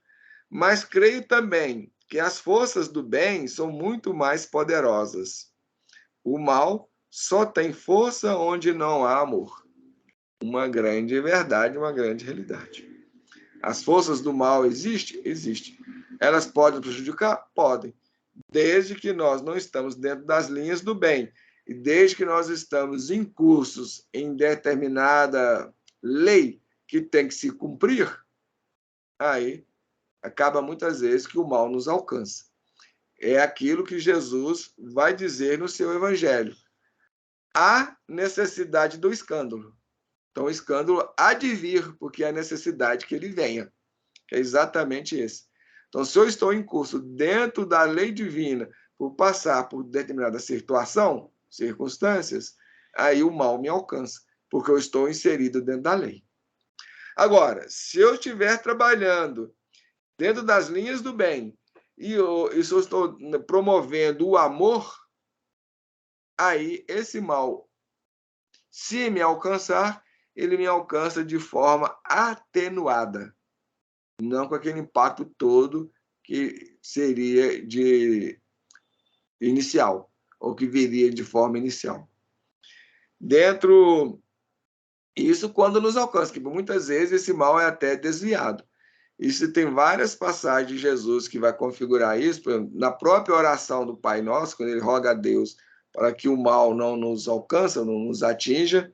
Mas creio também que as forças do bem são muito mais poderosas. O mal só tem força onde não há amor. Uma grande verdade, uma grande realidade. As forças do mal existem? Existem. Elas podem prejudicar? Podem. Desde que nós não estamos dentro das linhas do bem e desde que nós estamos incursos em determinada lei que tem que se cumprir, aí acaba muitas vezes que o mal nos alcança. É aquilo que Jesus vai dizer no seu evangelho. Há necessidade do escândalo. Então, o escândalo há de vir, porque há necessidade que ele venha. É exatamente esse. Então, se eu estou em curso dentro da lei divina, por passar por determinada situação, circunstâncias, aí o mal me alcança, porque eu estou inserido dentro da lei. Agora, se eu estiver trabalhando dentro das linhas do bem e se eu estou promovendo o amor, aí esse mal, se me alcançar, ele me alcança de forma atenuada, não com aquele impacto todo que seria de inicial, ou que viria de forma inicial. Isso quando nos alcança, que muitas vezes esse mal é até desviado. Isso tem várias passagens de Jesus que vai configurar isso, na própria oração do Pai Nosso, quando ele roga a Deus para que o mal não nos alcance, não nos atinja.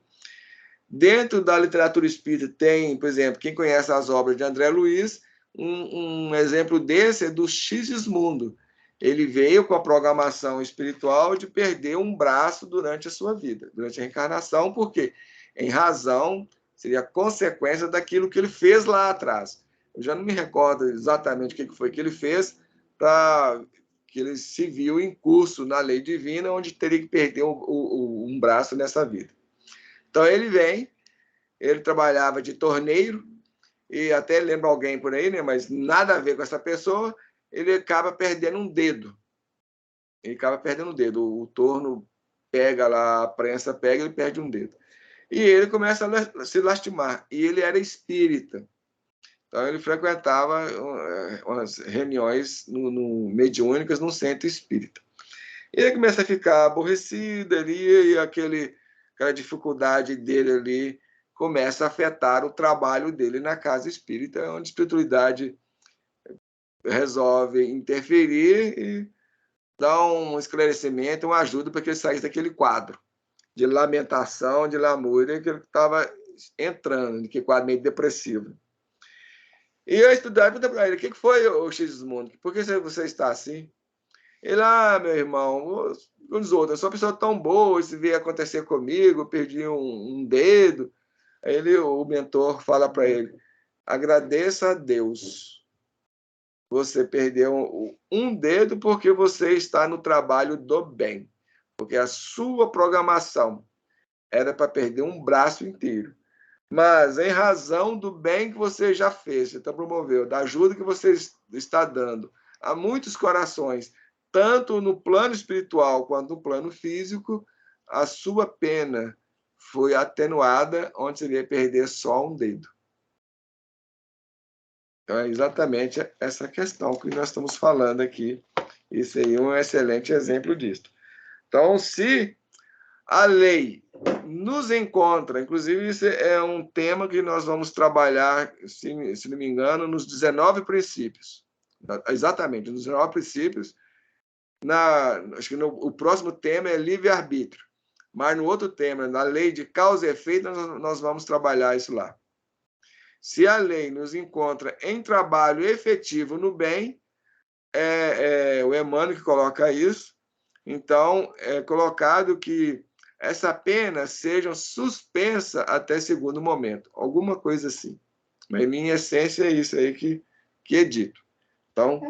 Dentro da literatura espírita tem, por exemplo, quem conhece as obras de André Luiz, um exemplo desse é do Sigismundo. Ele veio com a programação espiritual de perder um braço durante a sua vida, durante a reencarnação, porque em razão, seria consequência daquilo que ele fez lá atrás. Eu já não me recordo exatamente o que foi que ele fez, para que ele se viu em curso na lei divina, onde teria que perder um braço nessa vida. Então ele vem, ele trabalhava de torneiro, e até lembra alguém por aí, né? Mas nada a ver com essa pessoa, ele acaba perdendo um dedo. Ele acaba perdendo um dedo. O torno pega lá, a prensa pega, ele perde um dedo. E ele começa a se lastimar. E ele era espírita. Então ele frequentava umas reuniões mediúnicas no centro espírita. E ele começa a ficar aborrecido ali, e aquela dificuldade dele ali começa a afetar o trabalho dele na casa espírita, onde a espiritualidade resolve interferir e dar um esclarecimento, uma ajuda para que ele saísse daquele quadro de lamentação, de lamúria que ele estava entrando, que quadro meio depressivo. E eu estudava e perguntei para ele: o que foi, o Sigismundo? Por que você está assim? Ele: meu irmão, os outros, eu sou uma pessoa tão boa, isso veio acontecer comigo, eu perdi um dedo. Aí o mentor fala para ele: agradeça a Deus. Você perdeu um dedo porque você está no trabalho do bem. Porque a sua programação era para perder um braço inteiro. Mas, em razão do bem que você já fez, você está promovendo, da ajuda que você está dando a muitos corações, tanto no plano espiritual quanto no plano físico, a sua pena foi atenuada, onde você ia perder só um dedo. Então, é exatamente essa questão que nós estamos falando aqui. Isso aí é um excelente exemplo disso. Então, se A lei nos encontra, inclusive isso é um tema que nós vamos trabalhar, se não me engano, nos 19 princípios. Exatamente, nos 19 princípios. Acho que o próximo tema é livre-arbítrio, mas no outro tema, na lei de causa e efeito, nós vamos trabalhar isso lá. Se a lei nos encontra em trabalho efetivo no bem, é o Emmanuel que coloca isso, então é colocado que essa pena seja suspensa até segundo momento, alguma coisa assim. Mas, em minha essência, é isso aí que é dito. Então,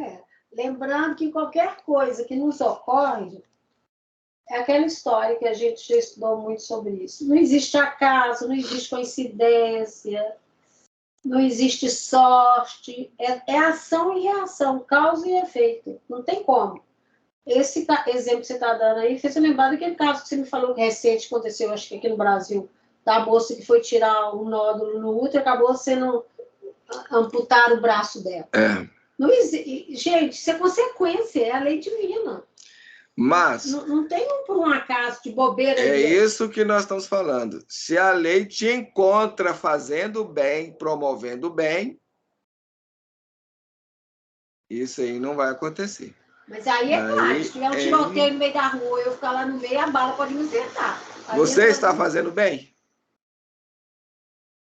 lembrando que qualquer coisa que nos ocorre, é aquela história que a gente já estudou muito sobre isso. Não existe acaso, não existe coincidência, não existe sorte. É ação e reação, causa e efeito. Não tem como. Esse exemplo que você está dando aí fez eu lembrar daquele caso que você me falou recente, que aconteceu, acho que aqui no Brasil, da moça que foi tirar um nódulo no útero e acabou sendo amputar o braço dela. Não existe, gente, isso é consequência, é a lei divina. Mas não tem por um acaso de bobeira. É isso que nós estamos falando. Se a lei te encontra fazendo bem, promovendo bem, isso aí não vai acontecer. Mas aí é claro, se tiver um tiroteio no meio da rua, eu ficar lá no meio, a bala pode me acertar. Você está fazendo bem?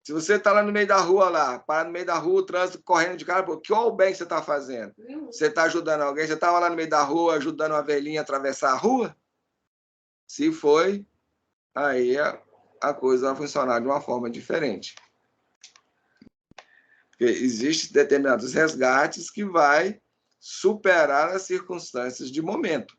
Se você está lá no meio da rua, para no meio da rua, o trânsito correndo de cara, que olha o bem que você está fazendo? Você está ajudando alguém? Você estava lá no meio da rua ajudando uma velhinha a atravessar a rua? Se foi, aí a coisa vai funcionar de uma forma diferente. Porque existem determinados resgates que vai superar as circunstâncias de momento.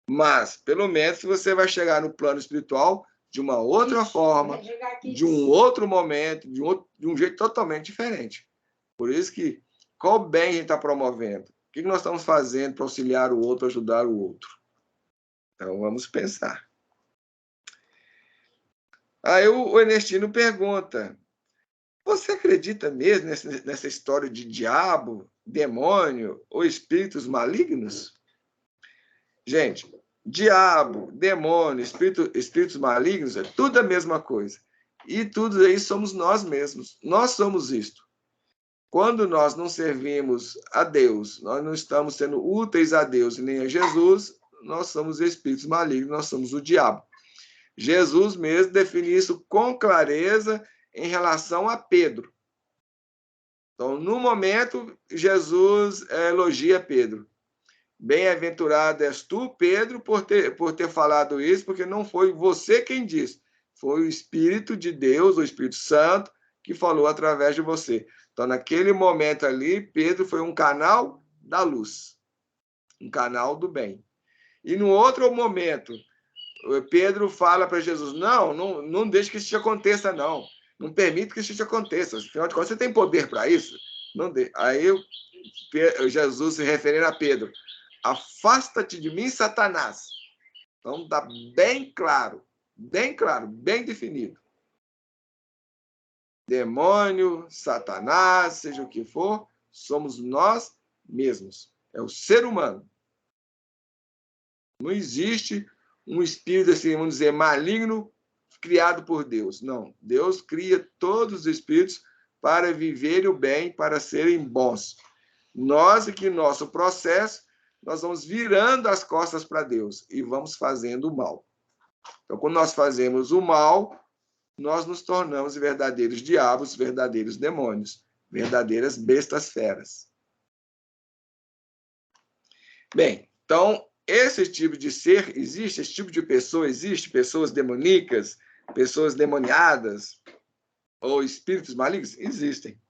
Mas, pelo menos, você vai chegar no plano espiritual de uma outra forma, de um outro momento, de um jeito totalmente diferente. Por isso que, qual bem a gente está promovendo? O que nós estamos fazendo para auxiliar o outro, ajudar o outro? Então, vamos pensar. Aí o Ernestino pergunta, você acredita mesmo nessa história de diabo, demônio ou espíritos malignos? Gente, diabo, demônio, espíritos malignos, é tudo a mesma coisa. E tudo aí somos nós mesmos. Nós somos isto. Quando nós não servimos a Deus, nós não estamos sendo úteis a Deus e nem a Jesus, nós somos espíritos malignos, nós somos o diabo. Jesus mesmo define isso com clareza em relação a Pedro. Então, no momento, Jesus elogia Pedro. Bem-aventurado és tu, Pedro, por ter falado isso, porque não foi você quem disse, foi o Espírito de Deus, o Espírito Santo, que falou através de você. Então, naquele momento ali, Pedro foi um canal da luz, um canal do bem. E no outro momento, Pedro fala para Jesus, não deixe que isso te aconteça, não. Não permite que isso te aconteça. Afinal de contas, você tem poder para isso? Não de... Aí Jesus se referindo a Pedro, afasta-te de mim, Satanás. Então, está bem claro, bem definido. Demônio, Satanás, seja o que for, somos nós mesmos. É o ser humano. Não existe um espírito, assim, vamos dizer, maligno, criado por Deus. Não. Deus cria todos os espíritos para viverem o bem, para serem bons. Nós, aqui no nosso processo, nós vamos virando as costas para Deus e vamos fazendo o mal. Então, quando nós fazemos o mal, nós nos tornamos verdadeiros diabos, verdadeiros demônios, verdadeiras bestas feras. Bem, então, esse tipo de ser existe, esse tipo de pessoa existe, pessoas demoníacas, pessoas demoniadas, ou espíritos malignos? Existem.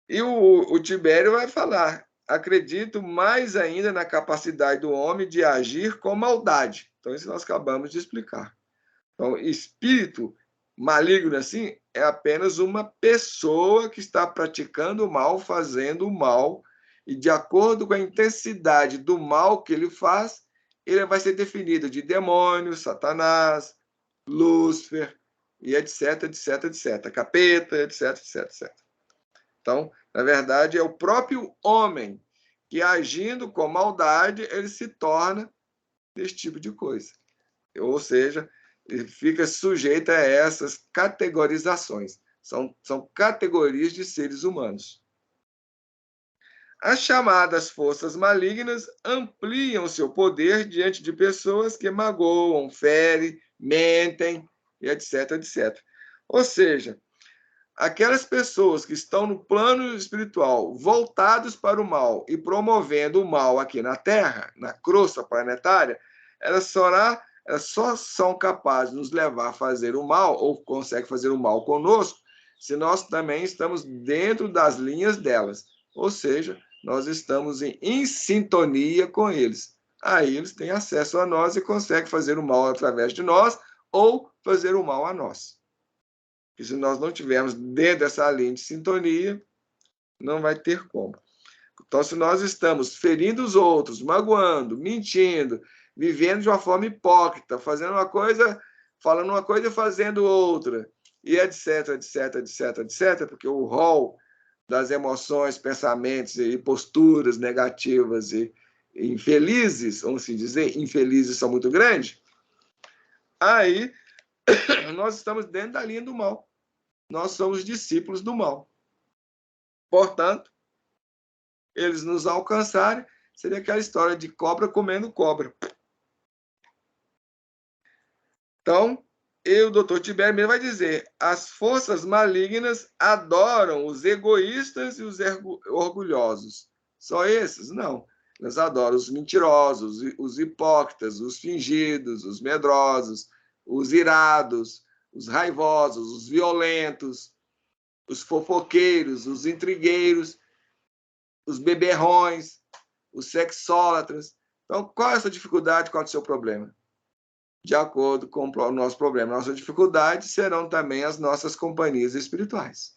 E o Tibério vai falar, acredito mais ainda na capacidade do homem de agir com maldade. Então, isso nós acabamos de explicar. Então, espírito maligno, assim, é apenas uma pessoa que está praticando o mal, fazendo o mal, e de acordo com a intensidade do mal que ele faz, ele vai ser definido de demônio, Satanás, Lúcifer, e etc, etc, etc, capeta, etc, etc, etc. Então, na verdade, é o próprio homem que, agindo com maldade, ele se torna desse tipo de coisa. ou seja, fica sujeita a essas categorizações. São categorias de seres humanos. As chamadas forças malignas ampliam seu poder diante de pessoas que magoam, ferem, mentem, etc, etc. Ou seja, aquelas pessoas que estão no plano espiritual voltados para o mal e promovendo o mal aqui na Terra, na crosta planetária, elas só são capazes de nos levar a fazer o mal, ou conseguem fazer o mal conosco, se nós também estamos dentro das linhas delas. Ou seja, nós estamos em sintonia com eles. Aí eles têm acesso a nós e conseguem fazer o mal através de nós ou fazer o mal a nós. E se nós não tivermos dentro dessa linha de sintonia, não vai ter como. Então, se nós estamos ferindo os outros, magoando, mentindo, vivendo de uma forma hipócrita, fazendo uma coisa, falando uma coisa e fazendo outra, e etc, etc, etc, etc, porque o rol das emoções, pensamentos e posturas negativas e infelizes, vamos assim dizer, infelizes são muito grandes, aí nós estamos dentro da linha do mal. Nós somos discípulos do mal. Portanto, eles nos alcançarem, seria aquela história de cobra comendo cobra. Então, o doutor Tibério mesmo vai dizer, as forças malignas adoram os egoístas e os orgulhosos. Só esses? Não. Eles adoram os mentirosos, os hipócritas, os fingidos, os medrosos, os irados, os raivosos, os violentos, os fofoqueiros, os intrigueiros, os beberrões, os sexólatras. Então, qual é a sua dificuldade, qual é o seu problema? De acordo com o nosso problema, nossa dificuldade serão também as nossas companhias espirituais.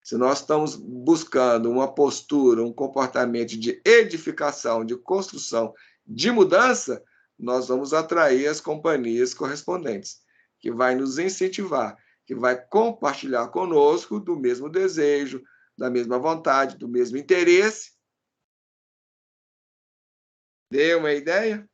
Se nós estamos buscando uma postura, um comportamento de edificação, de construção, de mudança, nós vamos atrair as companhias correspondentes, que vai nos incentivar, que vai compartilhar conosco do mesmo desejo, da mesma vontade, do mesmo interesse. Deu uma ideia?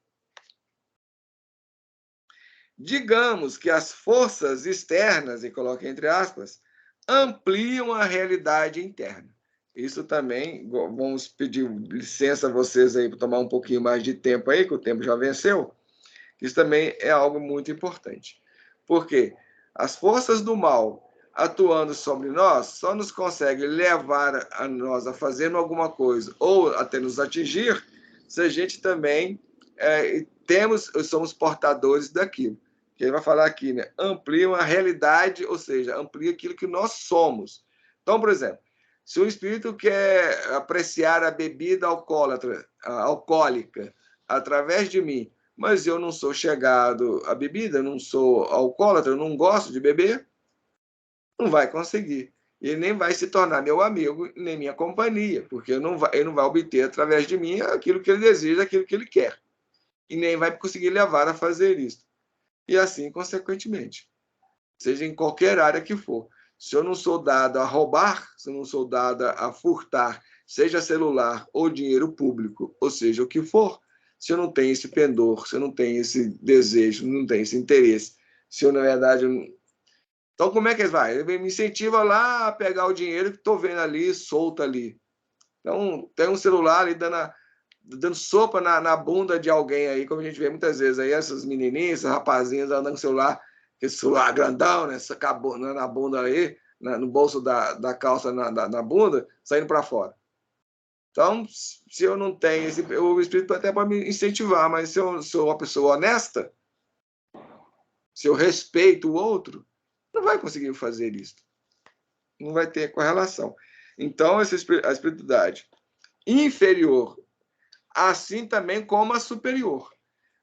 Digamos que as forças externas, e coloque entre aspas, ampliam a realidade interna. Isso também, vamos pedir licença a vocês aí para tomar um pouquinho mais de tempo aí, que o tempo já venceu. Isso também é algo muito importante. Porque as forças do mal atuando sobre nós só nos conseguem levar a nós a fazer alguma coisa ou até nos atingir se a gente também somos portadores daquilo. Que ele vai falar aqui, né? Ampliam a realidade, ou seja, amplia aquilo que nós somos. Então, por exemplo, se o espírito quer apreciar a bebida alcoólica através de mim, mas eu não sou chegado à bebida, não sou alcoólatra, não gosto de beber, não vai conseguir. Ele nem vai se tornar meu amigo, nem minha companhia, porque ele não vai obter através de mim aquilo que ele deseja, aquilo que ele quer. E nem vai conseguir levar a fazer isso. E assim, consequentemente, seja em qualquer área que for. Se eu não sou dado a roubar, se eu não sou dado a furtar, seja celular ou dinheiro público, ou seja, o que for, se eu não tenho esse pendor, se eu não tenho esse desejo, não tenho esse interesse, se eu, na verdade... Então, como é que ele vai? Ele me incentiva lá a pegar o dinheiro que estou vendo ali, solto ali. Então, tem um celular ali dando sopa na bunda de alguém aí, como a gente vê muitas vezes aí, essas menininhas, essas rapazinhas andando com celular, esse celular grandão, né, na bunda aí, no bolso da calça na bunda, saindo para fora. Então, se eu não tenho o espírito até pode me incentivar, mas se eu sou uma pessoa honesta, se eu respeito o outro, não vai conseguir fazer isso. Não vai ter correlação. Então, a espiritualidade inferior, assim também como a superior.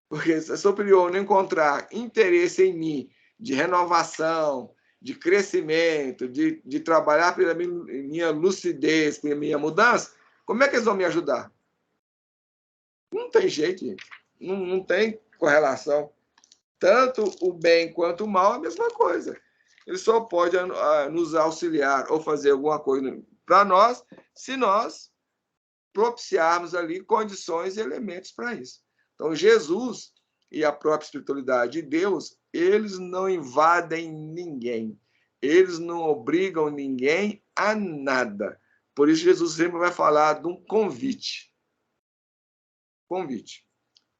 Porque se a superior não encontrar interesse em mim, de renovação, de crescimento, de trabalhar pela minha lucidez, pela minha mudança, como é que eles vão me ajudar? Não tem jeito, gente. Não tem correlação. Tanto o bem quanto o mal é a mesma coisa. Ele só pode nos auxiliar ou fazer alguma coisa para nós se nós propiciarmos ali condições e elementos para isso. Então, Jesus, e a própria espiritualidade de Deus, eles não invadem ninguém. Eles não obrigam ninguém a nada. Por isso, Jesus sempre vai falar de um convite. Convite.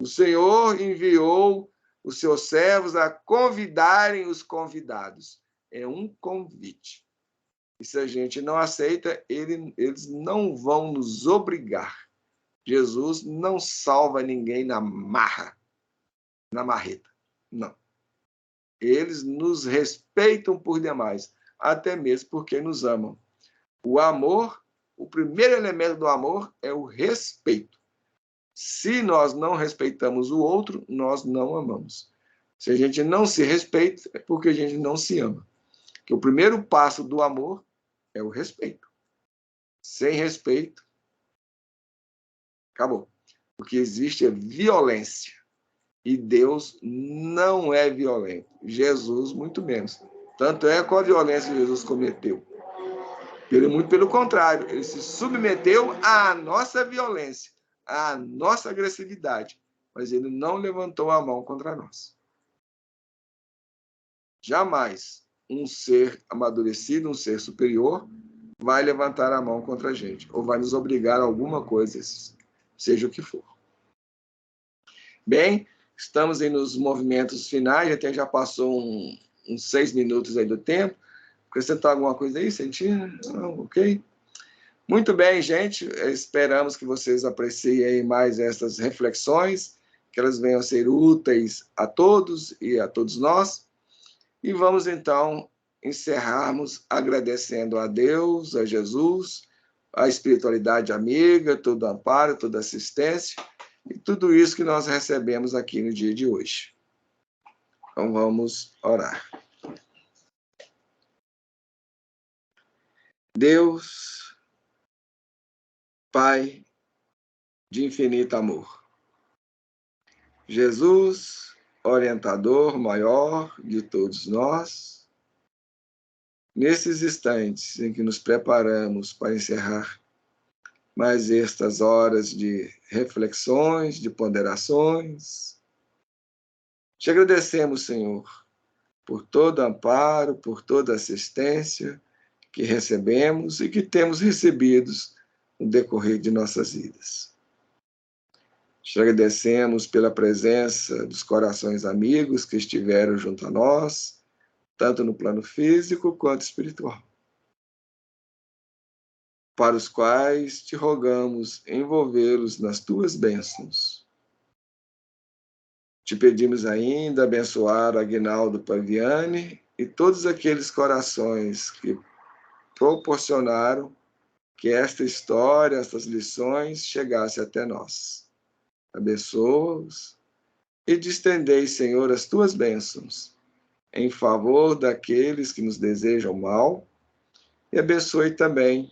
O Senhor enviou os seus servos a convidarem os convidados. É um convite. E se a gente não aceita, eles não vão nos obrigar. Jesus não salva ninguém na marra, na marreta. Não. Eles nos respeitam por demais, até mesmo porque nos amam. O amor, o primeiro elemento do amor é o respeito. Se nós não respeitamos o outro, nós não amamos. Se a gente não se respeita, é porque a gente não se ama. Porque o primeiro passo do amor é o respeito. Sem respeito, acabou. O que existe é violência. E Deus não é violento. Jesus, muito menos. Tanto é qual a violência que Jesus cometeu. Muito pelo contrário, ele se submeteu à nossa violência, à nossa agressividade. Mas ele não levantou a mão contra nós. Jamais um ser amadurecido, um ser superior, vai levantar a mão contra a gente, ou vai nos obrigar a alguma coisa, seja o que for. Bem, estamos aí nos movimentos finais, até já passou uns 6 minutos aí do tempo. Acrescentar alguma coisa aí, Sentina? Não, ok? Muito bem, gente. Esperamos que vocês apreciem aí mais essas reflexões, que elas venham a ser úteis a todos e a todos nós. E vamos, então, encerrarmos agradecendo a Deus, a Jesus, a espiritualidade amiga, todo amparo, toda assistência, e tudo isso que nós recebemos aqui no dia de hoje. Então, vamos orar. Deus, Pai de infinito amor. Jesus, orientador maior de todos nós, nesses instantes em que nos preparamos para encerrar mais estas horas de reflexões, de ponderações, te agradecemos, Senhor, por todo amparo, por toda assistência que recebemos e que temos recebidos no decorrer de nossas vidas. Te agradecemos pela presença dos corações amigos que estiveram junto a nós, tanto no plano físico quanto espiritual, para os quais te rogamos envolvê-los nas tuas bênçãos. Te pedimos ainda abençoar Aguinaldo Paviani e todos aqueles corações que proporcionaram que esta história, estas lições chegassem até nós. Abençoa-os e distendei, Senhor, as tuas bênçãos em favor daqueles que nos desejam mal e abençoe também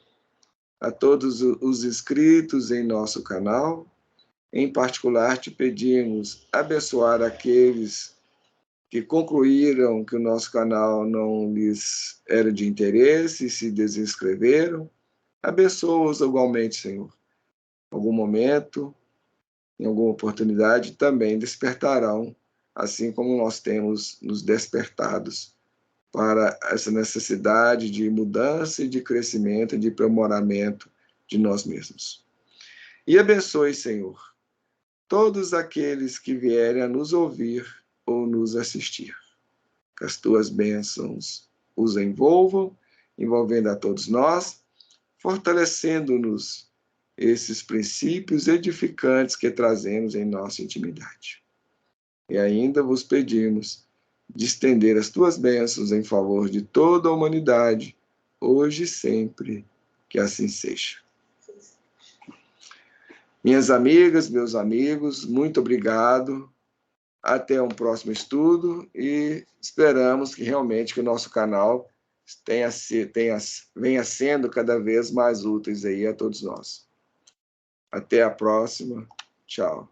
a todos os inscritos em nosso canal. Em particular, te pedimos abençoar aqueles que concluíram que o nosso canal não lhes era de interesse e se desinscreveram. Abençoa-os igualmente, Senhor. Em algum momento, em alguma oportunidade, também despertarão, assim como nós temos nos despertados para essa necessidade de mudança e de crescimento e de aprimoramento de nós mesmos. E abençoe, Senhor, todos aqueles que vierem a nos ouvir ou nos assistir. Que as tuas bênçãos os envolvam, envolvendo a todos nós, fortalecendo-nos esses princípios edificantes que trazemos em nossa intimidade. E ainda vos pedimos de estender as tuas bênçãos em favor de toda a humanidade, hoje e sempre, que assim seja. Minhas amigas, meus amigos, muito obrigado. Até um próximo estudo e esperamos que realmente que o nosso canal venha sendo cada vez mais úteis aí a todos nós. Até a próxima. Tchau.